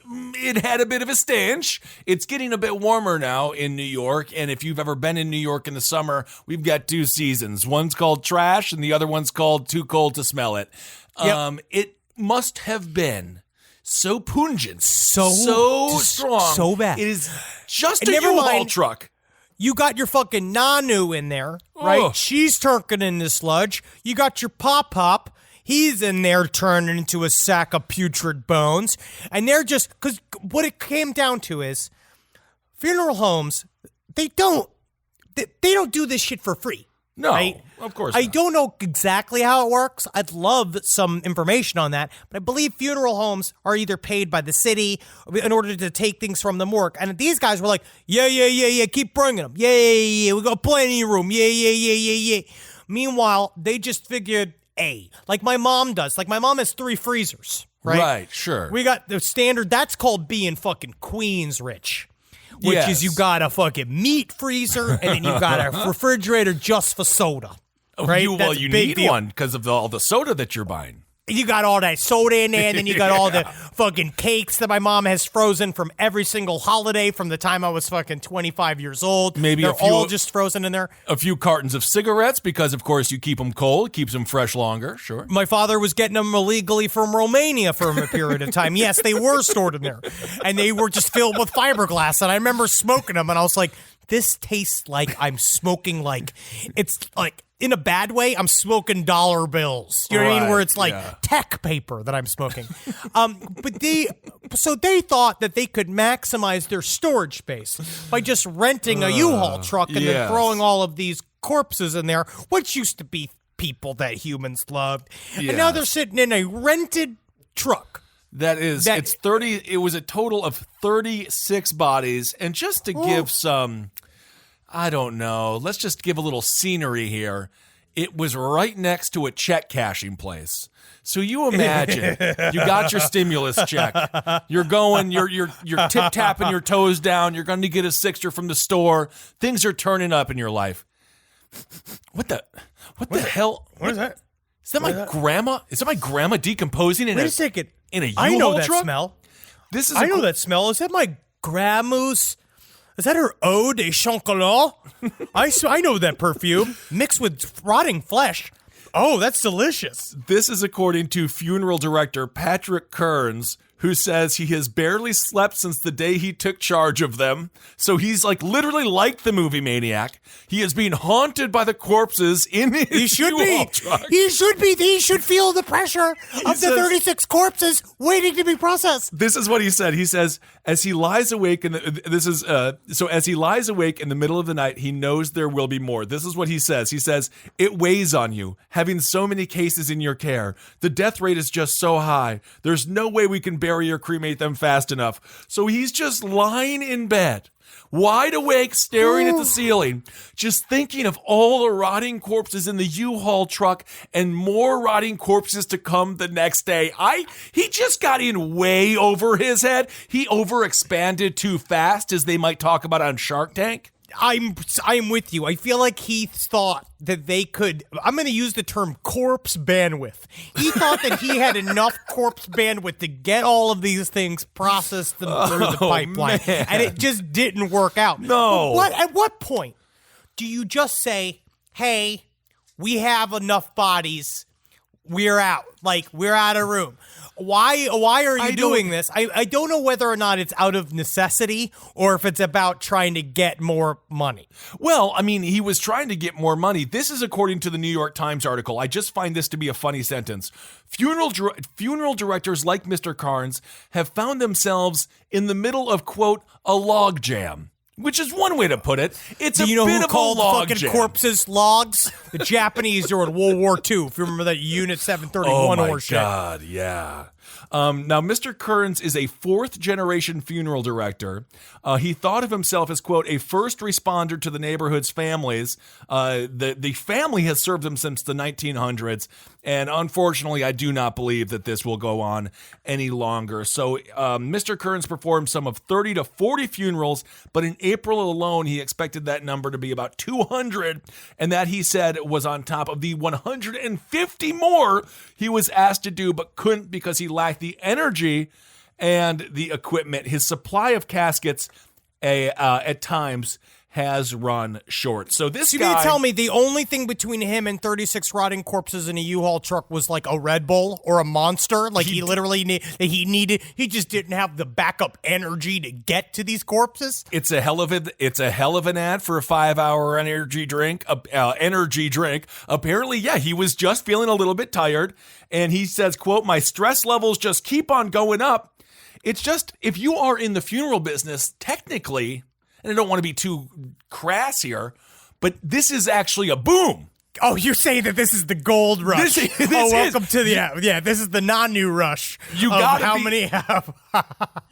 it had a bit of a stench. It's getting a bit warmer now in New York. And if you've ever been in New York in the summer, we've got 2 seasons. One's called trash and the other one's called too cold to smell it. Yep. It must have been so pungent, so strong, so bad. It is just And a never U-Haul mind, truck. You got your fucking Nanu in there, right? Ugh. She's turking in the sludge. You got your Pop. He's in there turning into a sack of putrid bones. And they're just, because what it came down to is funeral homes, they don't do this shit for free. No, right? of course I not. don't know exactly how it works. I'd love some information on that. But I believe funeral homes are either paid by the city in order to take things from the morgue. And these guys were like, yeah, keep bringing them. Yeah, we got plenty of room. Yeah. Meanwhile, they just figured, like my mom does. Like my mom has 3 freezers, right? Right, sure. We got the standard. That's called being fucking Queens rich. Which is you got a fucking meat freezer and then you got a refrigerator just for soda. Right? You need one because of all the soda that you're buying. You got all that soda in there, and then you got all the fucking cakes that my mom has frozen from every single holiday from the time I was fucking 25 years old. Maybe they're a few, all just frozen in there. A few cartons of cigarettes because, of course, you keep them cold, keeps them fresh longer. Sure. My father was getting them illegally from Romania for a period of time. Yes, they were stored in there, and they were just filled with fiberglass. And I remember smoking them, and I was like, "This tastes like I'm smoking it's like." In a bad way, I'm smoking dollar bills. You know what I mean? Where it's like tech paper that I'm smoking. But they thought that they could maximize their storage space by just renting a U-Haul truck and then throwing all of these corpses in there, which used to be people that humans loved. And now they're sitting in a rented truck. It's 30. It was a total of 36 bodies. And just to give some, I don't know, let's just give a little scenery here. It was right next to a check cashing place. So you imagine you got your stimulus check. You're going, you're tip tapping your toes down. You're going to get a $6 from the store. Things are turning up in your life. What the hell? What is that? Is that my grandma? Is that my grandma decomposing in a second. In a U-Haul I know that truck? Smell. I know that smell. Is that my grandma's? Is that her eau de chocolat? I know that perfume mixed with rotting flesh. Oh, that's delicious. This is according to funeral director Patrick Kearns, who says he has barely slept since the day he took charge of them. So he's literally like the movie Maniac. He is being haunted by the corpses in his U-Haul truck. He should be. He should feel the pressure of the 36 corpses waiting to be processed. This is what he said. He says, as he lies awake as he lies awake in the middle of the night, he knows there will be more. This is what he says. He says, it weighs on you, having so many cases in your care. The death rate is just so high. There's no way we can bury or cremate them fast enough. So he's just lying in bed, wide awake, staring at the ceiling, just thinking of all the rotting corpses in the U-Haul truck and more rotting corpses to come the next day. He just got in way over his head. He overexpanded too fast, as they might talk about on Shark Tank. I'm with you. I feel like he thought that they could, I'm going to use the term corpse bandwidth. He thought that he had enough corpse bandwidth to get all of these things processed through the pipeline. Man. And it just didn't work out. No. At what point do you just say, hey, we have enough bodies, we're out. We're out of room. Why are you doing this? I don't know whether or not it's out of necessity or if it's about trying to get more money. Well, I mean, he was trying to get more money. This is according to the New York Times article. I just find this to be a funny sentence. Funeral directors like Mr. Carnes have found themselves in the middle of, quote, a log jam. Which is one way to put it. It's a bit of a log jam. Do you know who called fucking corpses logs? The Japanese during World War II, if you remember that Unit 731 or shit. Oh, my God, yeah. Now, Mr. Kearns is a fourth-generation funeral director. He thought of himself as, quote, a first responder to the neighborhood's families. The family has served him since the 1900s, and unfortunately, I do not believe that this will go on any longer. So Mr. Kearns performed some of 30 to 40 funerals, but in April alone, he expected that number to be about 200, and that, he said, was on top of the 150 more he was asked to do, but couldn't because he lacked the energy and the equipment. His supply of caskets at times has run short. So this You guy... mean to tell me the only thing between him and 36 rotting corpses in a U-Haul truck was like a Red Bull or a Monster? Like he just didn't have the backup energy to get to these corpses? It's a hell of an ad for a 5-hour energy drink. Apparently, yeah, he was just feeling a little bit tired, and he says, quote, "My stress levels just keep on going up." It's just, if you are in the funeral business, technically, and I don't want to be too crass here, but this is actually a boom. Oh, you're saying that this is the gold rush. This welcome to the this is the non-new rush. You got many have.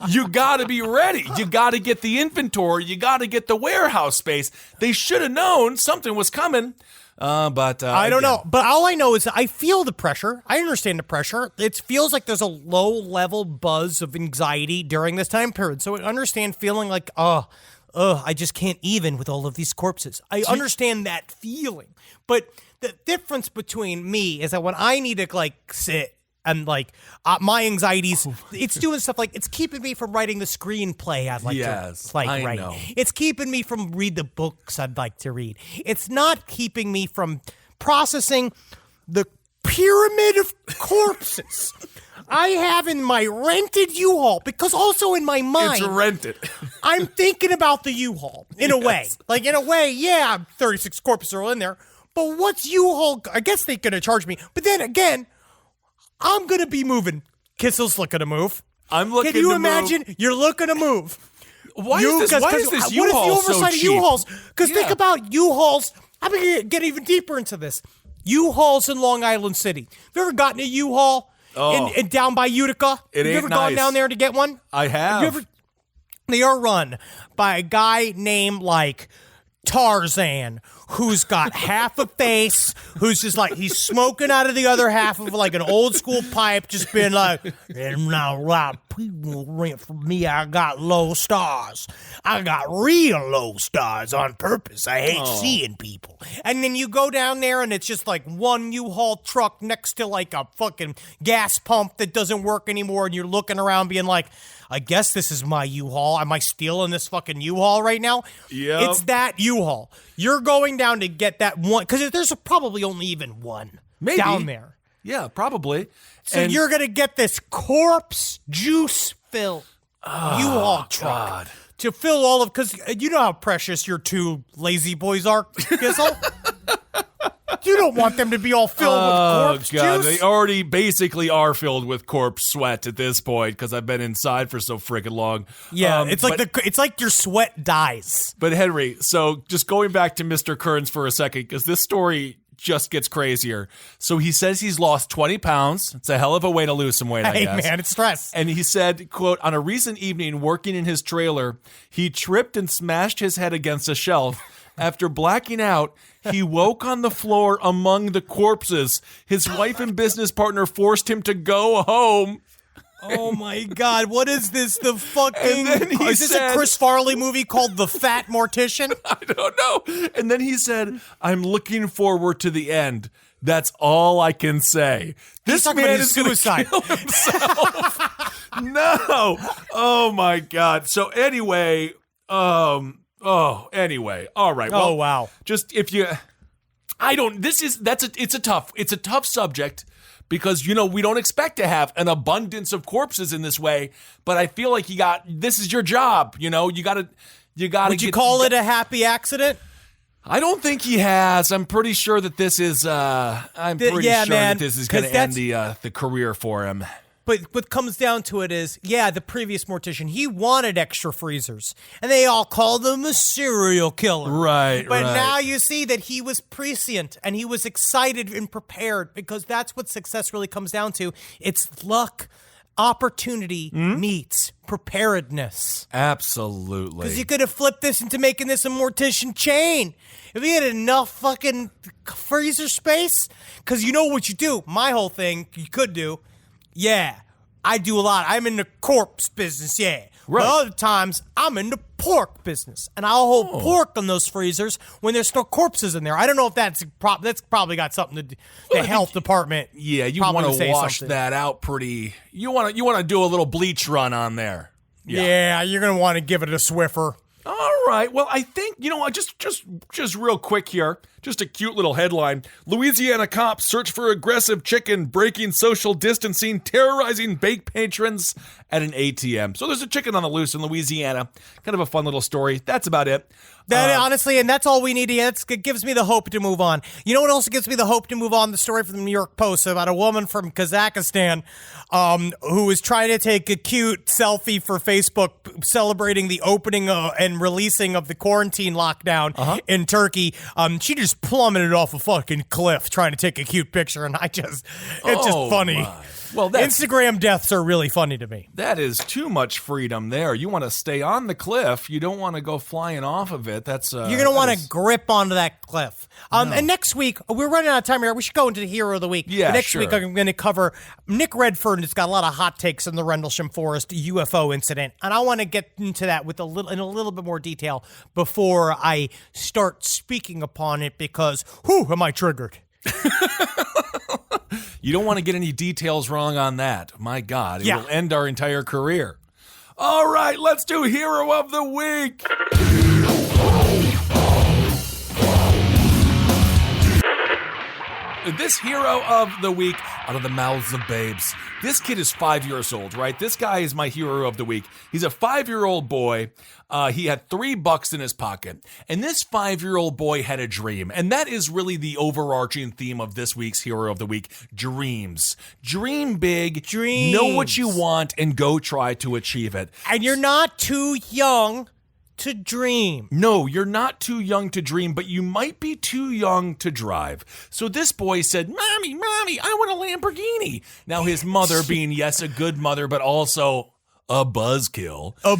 You got to be ready. You got to get the inventory. You got to get the warehouse space. They should have known something was coming. But I don't know. But all I know is I feel the pressure. I understand the pressure. It feels like there's a low-level buzz of anxiety during this time period. So I understand feeling like, I just can't even with all of these corpses. I understand that feeling. But the difference between me is that when I need to like sit and like my anxieties, it's doing stuff like it's keeping me from writing the screenplay I'd like to write. Know. It's keeping me from read the books I'd like to read. It's not keeping me from processing the pyramid of corpses I have in my rented U-Haul, because also in my mind, it's rented. I'm thinking about the U-Haul in a way. Like in a way, yeah, 36 corpses are in there, but what's U-Haul? I guess they're going to charge me. But then again, I'm going to be moving. Kissel's looking to move. I'm looking to move. Can you move. imagine? You're looking to move. Why is this U-Haul what if the oversight so of cheap? U-Hauls? Because think about U-Hauls. I'm going to get even deeper into this. U-Hauls in Long Island City. Have you ever gotten a U-Haul in down by Utica? It ain't Have you ever nice. gone down there to get one? I have. They are run by a guy named like Tarzan, who's got half a face, who's just like, he's smoking out of the other half of like an old school pipe, just being like, "There's not a lot of people rent from me. I got low stars. I got real low stars on purpose. I hate seeing people." And then you go down there and it's just like one U-Haul truck next to like a fucking gas pump that doesn't work anymore, and you're looking around being like, I guess this is my U-Haul. Am I stealing this fucking U-Haul right now? Yeah. It's that U-Haul. You're going down to get that one, because there's probably only even one down there. Yeah, probably. So you're going to get this corpse juice filled U-Haul truck. God. To fill all of, because you know how precious your two lazy boys are, Kissel? You don't want them to be all filled with corpse juice. They already basically are filled with corpse sweat at this point because I've been inside for so freaking long. Yeah, it's like your sweat dies. But Henry, so just going back to Mr. Kearns for a second, because this story just gets crazier. So he says he's lost 20 pounds. It's a hell of a way to lose some weight, I guess. Hey, man, it's stress. And he said, quote, "On a recent evening working in his trailer, he tripped and smashed his head against a shelf. After blacking out, he woke on the floor among the corpses. His wife and business partner forced him to go home." Oh my God! What is this? The fucking is this a Chris Farley movie called The Fat Mortician? I don't know. And then he said, "I'm looking forward to the end. That's all I can say." This man is suicide. Kill himself. No. Oh my God. So anyway, anyway. All right. Well, oh wow. Just if you, it's a tough subject. Because, we don't expect to have an abundance of corpses in this way, but I feel like this is your job, you gotta. Would you call it a happy accident? I don't think he has. I'm pretty sure that this is, that this is going to end the career for him. But what comes down to it is, the previous mortician, he wanted extra freezers, and they all called him a serial killer. Right, But now you see that he was prescient, and he was excited and prepared, because that's what success really comes down to. It's luck. Opportunity meets preparedness. Absolutely. Because you could have flipped this into making this a mortician chain. If you had enough fucking freezer space, because you know what you do. My whole thing, you could do. Yeah, I do a lot. I'm in the corpse business, yeah. Right. But other times, I'm in the pork business. And I'll hold pork on those freezers when there's no corpses in there. I don't know if that's probably got something to do with the health department. Yeah, you want to wash that out pretty. You want to do a little bleach run on there. Yeah, you're going to want to give it a Swiffer. All right. Well, I think, just real quick here, just a cute little headline. Louisiana cops search for aggressive chicken breaking social distancing, terrorizing bank patrons at an ATM. So there's a chicken on the loose in Louisiana. Kind of a fun little story. That's about it. Honestly, and that's all we need to get. It gives me the hope to move on. You know what else gives me the hope to move on? The story from the New York Post about a woman from Kazakhstan who was trying to take a cute selfie for Facebook celebrating the opening and releasing of the quarantine lockdown in Turkey. She just plummeted off a fucking cliff trying to take a cute picture, and it's just funny. My. Well, Instagram deaths are really funny to me. That is too much freedom there. You want to stay on the cliff. You don't want to go flying off of it. That's you're going to want to grip onto that cliff. And next week, we're running out of time here. We should go into the Hero of the Week. Yeah, next week, I'm going to cover Nick Redfern. Has got a lot of hot takes in the Rendlesham Forest UFO incident, and I want to get into that in a little bit more detail before I start speaking upon it because, am I triggered? You don't want to get any details wrong on that. My God, it will end our entire career. All right, let's do Hero of the Week. This Hero of the Week, out of the mouths of babes. This kid is 5 years old, right? This guy is my Hero of the Week. He's a 5-year-old boy. He had $3 in his pocket. And this 5-year-old boy had a dream. And that is really the overarching theme of this week's Hero of the Week. Dreams. Dream big. Dreams. Know what you want and go try to achieve it. And you're not too young to dream. No, you're not too young to dream, but you might be too young to drive. So this boy said, Mommy, I want a Lamborghini. Now his mother being, yes, a good mother, but also a buzzkill. A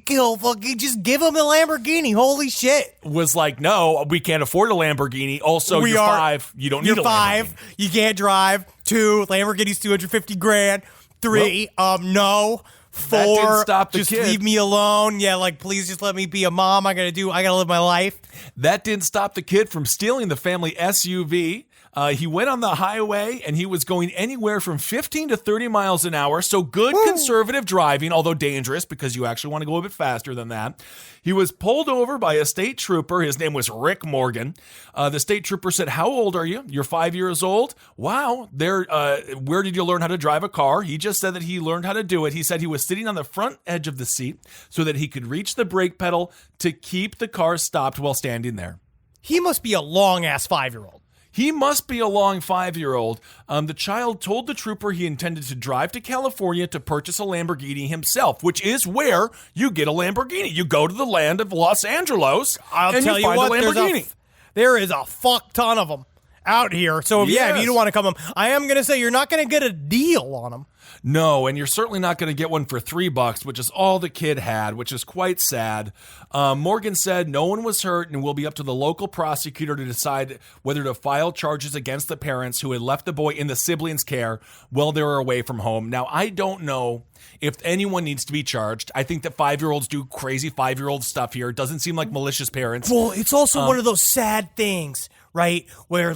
kill. Just give him a Lamborghini. Holy shit. Was like, no, we can't afford a Lamborghini. Also, you're 5. You don't need a Lamborghini. You're 5. You can't drive. 2, Lamborghini's $250,000. 3, no. 4, that didn't stop the just kid. Leave me alone. Yeah, please just let me be a mom. I gotta live my life. That didn't stop the kid from stealing the family SUV. He went on the highway and he was going anywhere from 15 to 30 miles an hour. So good conservative driving, although dangerous because you actually want to go a bit faster than that. He was pulled over by a state trooper. His name was Rick Morgan. The state trooper said, "How old are you?" "You're 5 years old." "Wow. Where did you learn how to drive a car?" He just said that he learned how to do it. He said he was sitting on the front edge of the seat so that he could reach the brake pedal to keep the car stopped while standing there. He must be a long-ass 5-year-old. He must be a long 5-year-old. The child told the trooper he intended to drive to California to purchase a Lamborghini himself, which is where you get a Lamborghini. You go to the land of Los Angeles and you find a Lamborghini. There is a fuck ton of them out here. So, if you don't want to come, I am going to say you're not going to get a deal on them. No, and you're certainly not going to get one for $3, which is all the kid had, which is quite sad. Morgan said no one was hurt and will be up to the local prosecutor to decide whether to file charges against the parents who had left the boy in the siblings' care while they were away from home. Now, I don't know if anyone needs to be charged. I think that 5-year-olds do crazy 5-year-old stuff here. It doesn't seem like malicious parents. Well, it's also one of those sad things, right, where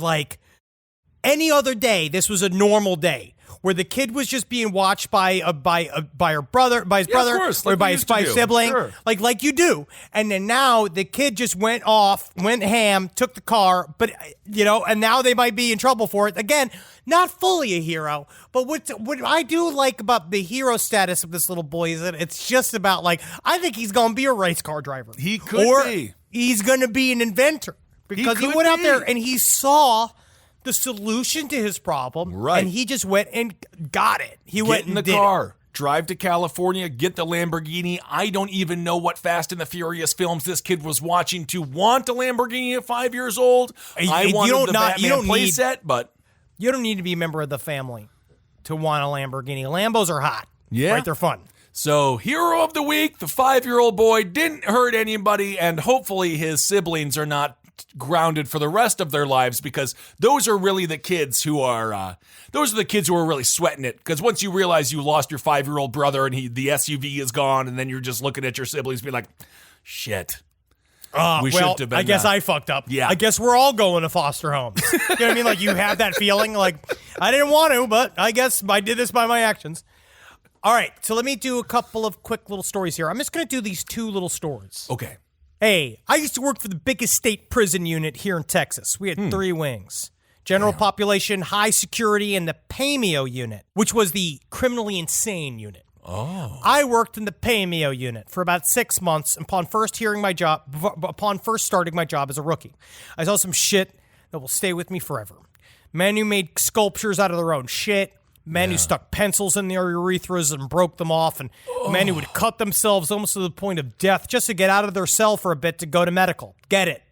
any other day, this was a normal day, where the kid was just being watched by his brother, or by his sibling, sure. like you do. And then now the kid just went ham, took the car, but and now they might be in trouble for it. Again, not fully a hero, but what I do like about the hero status of this little boy is that it's just about I think he's going to be a race car driver. He could be. He's going to be an inventor because he went out there and he saw the solution to his problem, right? And he just went and got it. He went in the car, drive to California, get the Lamborghini. I don't even know what Fast and the Furious films this kid was watching to want a Lamborghini at 5 years old. I wanted the Batman playset, but you don't need to be a member of the family to want a Lamborghini. Lambos are hot, right? They're fun. So, Hero of the Week, the 5-year-old boy didn't hurt anybody, and hopefully his siblings are not grounded for the rest of their lives, because those are really the kids who are really sweating it, because once you realize you lost your 5-year-old brother and the SUV is gone, and then you're just looking at your siblings being like, shit. I guess I fucked up. Yeah. I guess we're all going to foster homes. You know what I mean? You have that feeling I didn't want to, but I guess I did this by my actions. All right, so let me do a couple of quick little stories here. I'm just going to do these 2 little stories. Okay. Hey, I used to work for the biggest state prison unit here in Texas. We had 3 wings. General population, high security, and the PAMEO unit, which was the criminally insane unit. Oh. I worked in the PAMEO unit for about 6 months upon first starting my job as a rookie. I saw some shit that will stay with me forever. Men who made sculptures out of their own shit. Men who stuck pencils in their urethras and broke them off. And men who would cut themselves almost to the point of death just to get out of their cell for a bit to go to medical. Get it?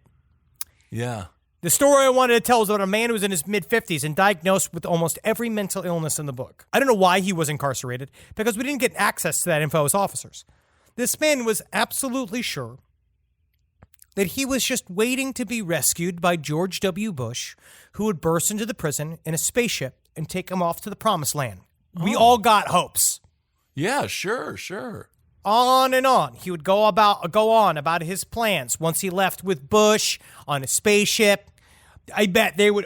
Yeah. The story I wanted to tell is about a man who was in his mid-50s and diagnosed with almost every mental illness in the book. I don't know why he was incarcerated, because we didn't get access to that info as officers. This man was absolutely sure that he was just waiting to be rescued by George W. Bush, who would burst into the prison in a spaceship and take him off to the promised land. We all got hopes. Yeah, sure. On and on. He would go on about his plans once he left with Bush on a spaceship. I bet they would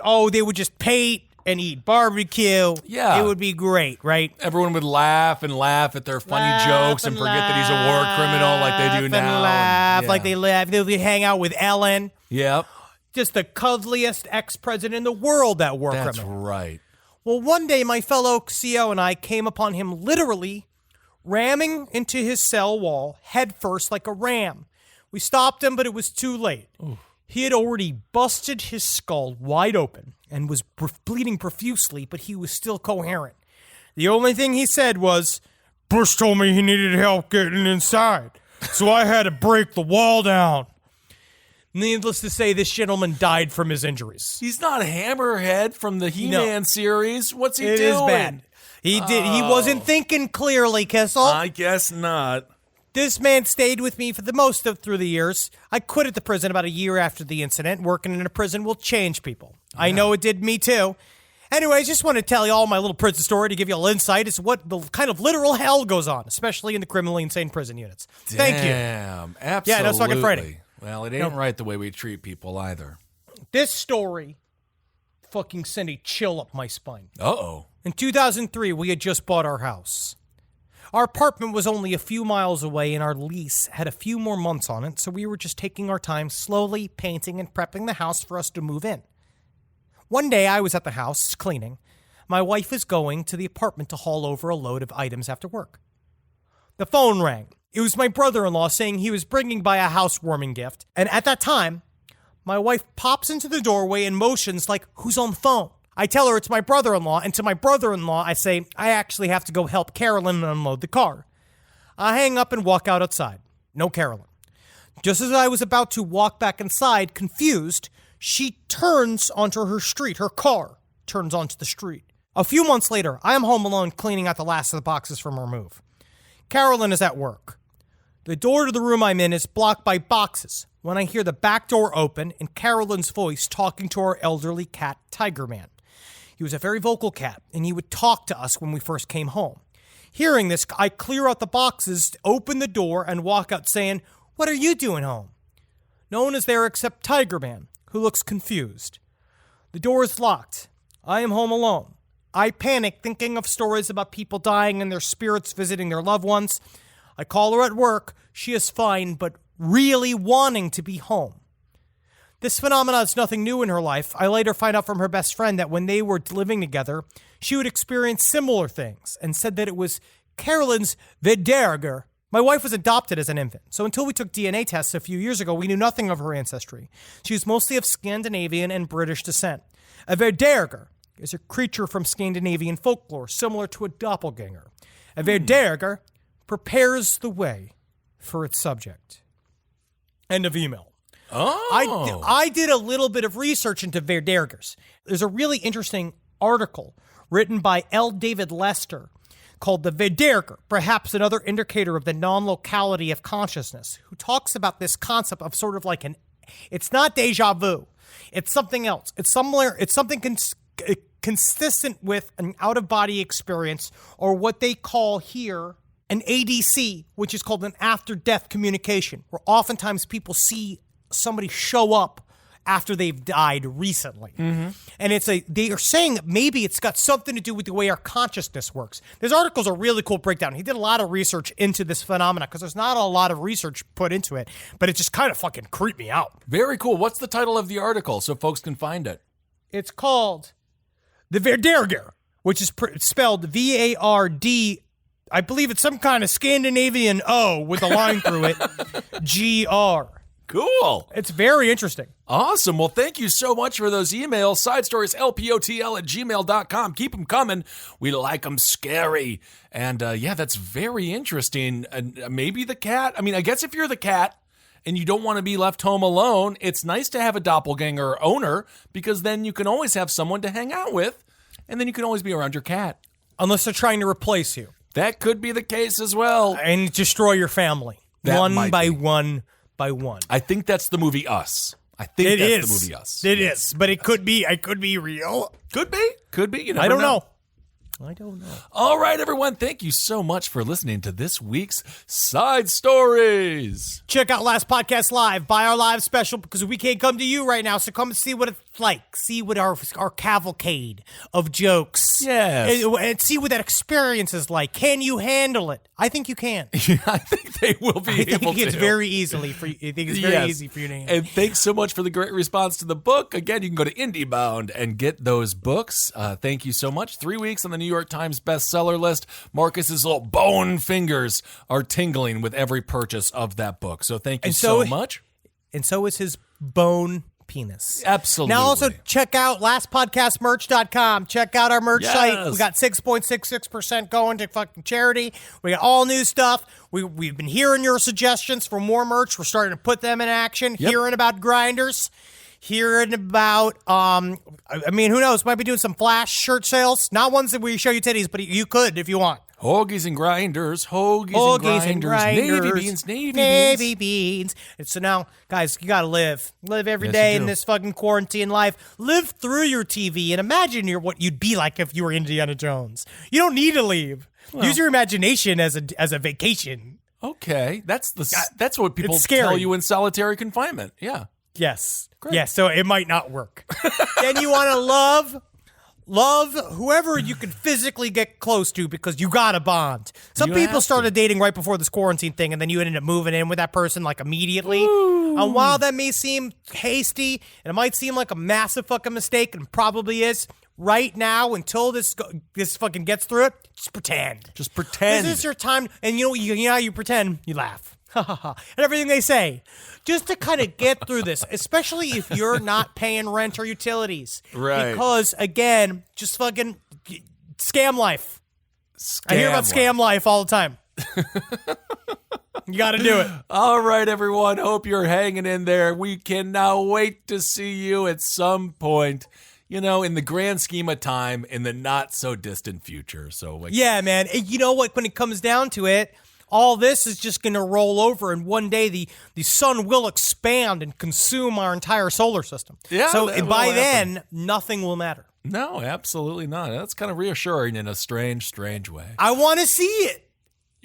just paint and eat barbecue. Yeah. It would be great, right? Everyone would laugh at their funny jokes and forget that he's a war criminal like they do now. Like they laugh. They would hang out with Ellen. Yep. Just the cuddliest ex-president in the world, that war criminal. That's right. Well, one day my fellow CO and I came upon him literally ramming into his cell wall headfirst like a ram. We stopped him, but it was too late. Ooh. He had already busted his skull wide open and was bleeding profusely, but he was still coherent. The only thing he said was, "Bush told me he needed help getting inside, so I had to break the wall down." Needless to say, this gentleman died from his injuries. He's not Hammerhead from the He-Man series. What's he doing? It is bad. He wasn't thinking clearly, Kissel. I guess not. This man stayed with me for the most of through the years. I quit at the prison about a year after the incident. Working in a prison will change people. Yeah. I know it did me too. Anyway, I just want to tell you all my little prison story to give you a little insight as to what the kind of literal hell goes on, especially in the criminally insane prison units. Thank you. Damn, absolutely. Yeah, no fucking Friday. Well, it ain't right the way we treat people either. This story fucking sent a chill up my spine. Uh-oh. In 2003, we had just bought our house. Our apartment was only a few miles away, and our lease had a few more months on it, so we were just taking our time slowly painting and prepping the house for us to move in. One day, I was at the house cleaning. My wife is going to the apartment to haul over a load of items after work. The phone rang. It was my brother-in-law saying he was bringing by a housewarming gift, and at that time, my wife pops into the doorway and motions like, "Who's on the phone?" I tell her it's my brother-in-law, and to my brother-in-law, I say, I actually have to go help Carolyn unload the car. I hang up and walk out outside. No Carolyn. Just as I was about to walk back inside, confused, she turns onto her street. Her car turns onto the street. A few months later, I am home alone cleaning out the last of the boxes from our move. Carolyn is at work. The door to the room I'm in is blocked by boxes when I hear the back door open and Carolyn's voice talking to our elderly cat, Tiger Man. He was a very vocal cat, and he would talk to us when we first came home. Hearing this, I clear out the boxes, open the door, and walk out saying, "What are you doing home?" No one is there except Tiger Man, who looks confused. The door is locked. I am home alone. I panic, thinking of stories about people dying and their spirits visiting their loved ones. I call her at work. She is fine, but really wanting to be home. This phenomenon is nothing new in her life. I later find out from her best friend that when they were living together, she would experience similar things and said that it was Carolyn's Verderger. My wife was adopted as an infant, so until we took DNA tests a few years ago, we knew nothing of her ancestry. She was mostly of Scandinavian and British descent. A Verderger is a creature from Scandinavian folklore, similar to a doppelganger. A Verderger prepares the way for its subject. End of email. Oh. I did a little bit of research into Verdergers. There's a really interesting article written by L. David Lester called The Verderger, perhaps another indicator of the non-locality of consciousness, who talks about this concept of sort of like it's not deja vu. It's something else. It's something consistent with an out-of-body experience, or what they call here an ADC, which is called an after-death communication, where oftentimes people see somebody show up after they've died recently. And they are saying that maybe it's got something to do with the way our consciousness works. This article's a really cool breakdown. He did a lot of research into this phenomena because there's not a lot of research put into it, but it just kind of fucking creeped me out. Very cool. What's the title of the article so folks can find it? It's called The Verderger, which is spelled V-A-R-D. I believe it's some kind of Scandinavian O with a line through it. G-R. Cool. It's very interesting. Awesome. Well, thank you so much for those emails. Side stories, lpotl@gmail.com. Keep them coming. We like them scary. And yeah, that's very interesting. Maybe the cat. I mean, I guess if you're the cat and you don't want to be left home alone, it's nice to have a doppelganger owner because then you can always have someone to hang out with and then you can always be around your cat. Unless they're trying to replace you. That could be the case as well. And destroy your family. One by one by one. I think that's the movie Us. I think that's the movie Us. It is, but it could be real. Could be. Could be. You never I don't know. I don't know. All right, everyone. Thank you so much for listening to this week's Side Stories. Check out Last Podcast Live. Buy our live special because we can't come to you right now. So come and see what it's like. See what our cavalcade of jokes. Yes. And see what that experience is like. Can you handle it? I think you can. I think they will be able to. I think it's very easily for you. I think it's very easy for you to handle. And thanks so much for the great response to the book. Again, you can go to IndieBound and get those books. Thank you so much. 3 weeks on the New York Times bestseller list. Marcus's little bone fingers are tingling with every purchase of that book. So thank you so much. And so is his bone penis. Absolutely. Now also check out lastpodcastmerch.com. Check out our merch site. We got 6.66% going to fucking charity. We got all new stuff. We've been hearing your suggestions for more merch. We're starting to put them in action. Hearing about grinders. Hearing about, I mean, who knows? Might be doing some flash shirt sales. Not ones that we show you titties, but you could if you want. Hoagies and grinders, hoagies and grinders, navy beans. And so now, guys, you gotta live every day in this fucking quarantine life. Live through your TV and imagine what you'd be like if you were Indiana Jones. You don't need to leave. Well, use your imagination as a vacation. Okay, that's what people tell you in solitary confinement. Yeah. Yes. Great. Yes. So it might not work. Then you want to love whoever you can physically get close to because you got a bond. Some people started dating right before this quarantine thing, and then you ended up moving in with that person like immediately. Ooh. And while that may seem hasty, and it might seem like a massive fucking mistake, and probably is, right now until this fucking gets through it, just pretend. Just pretend. This is your time, and you know how you pretend? You laugh. And everything they say, just to kind of get through this, especially if you're not paying rent or utilities. Right. Because, again, just fucking scam life. I hear about scam life all the time. You got to do it. All right, everyone. Hope you're hanging in there. We cannot wait to see you at some point, in the grand scheme of time, in the not so distant future. So, yeah, man. You know what? When it comes down to it, all this is just going to roll over, and one day the sun will expand and consume our entire solar system. Yeah, so by then, nothing will matter. No, absolutely not. That's kind of reassuring in a strange, strange way. I want to see it.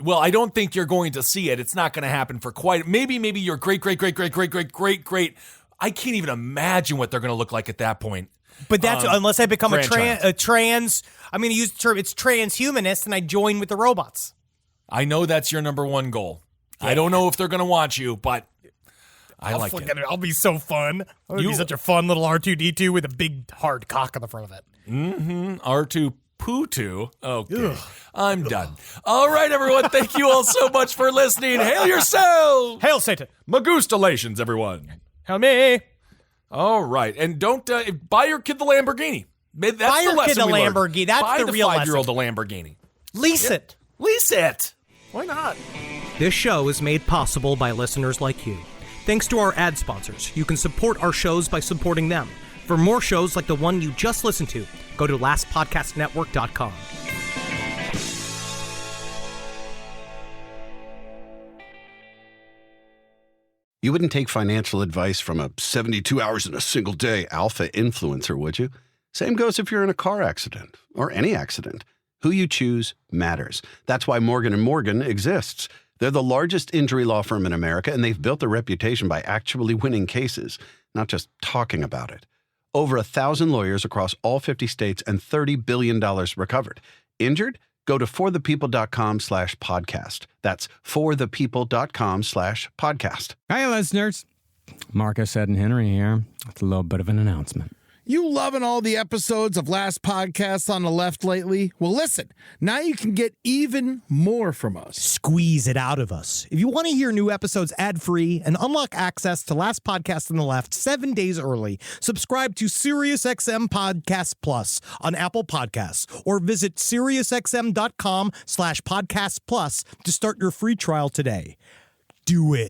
Well, I don't think you're going to see it. It's not going to happen for maybe your great. I can't even imagine what they're going to look like at that point. But that's unless I become a trans. I'm going to use the term. It's transhumanist, and I join with the robots. I know that's your number one goal. Yeah. I don't know if they're going to want you, but I like it. I'll be so fun. I'll be such a fun little R2-D2 with a big hard cock on the front of it. Mm-hmm. R2-Poo-2. Okay. Ugh. I'm done. All right, everyone. Thank you all so much for listening. Hail yourself. Hail Satan. Magustalations, everyone. Hail me. All right. And don't buy your kid the Lamborghini. That's buy your kid the Lamborghini. That's buy the real 5-year-old the Lamborghini. Lease it. Lease it. Why not? This show is made possible by listeners like you. Thanks to our ad sponsors, you can support our shows by supporting them. For more shows like the one you just listened to, go to lastpodcastnetwork.com. You wouldn't take financial advice from a 72 hours in a single day alpha influencer, would you? Same goes if you're in a car accident or any accident. Who you choose matters. That's why Morgan & Morgan exists. They're the largest injury law firm in America, and they've built a reputation by actually winning cases. not just talking about it. Over 1,000 lawyers across all 50 states and $30 billion recovered. Injured? Go to forthepeople.com/podcast. That's forthepeople.com/podcast. Hey, listeners. Marcus, Ed, and Henry here. It's a little bit of an announcement. You loving all the episodes of Last Podcasts on the Left lately? Well, listen, now you can get even more from us. Squeeze it out of us. If you want to hear new episodes ad-free and unlock access to Last Podcast on the Left 7 days early, subscribe to SiriusXM Podcast Plus on Apple Podcasts or visit SiriusXM.com/Podcast Plus to start your free trial today. Do it.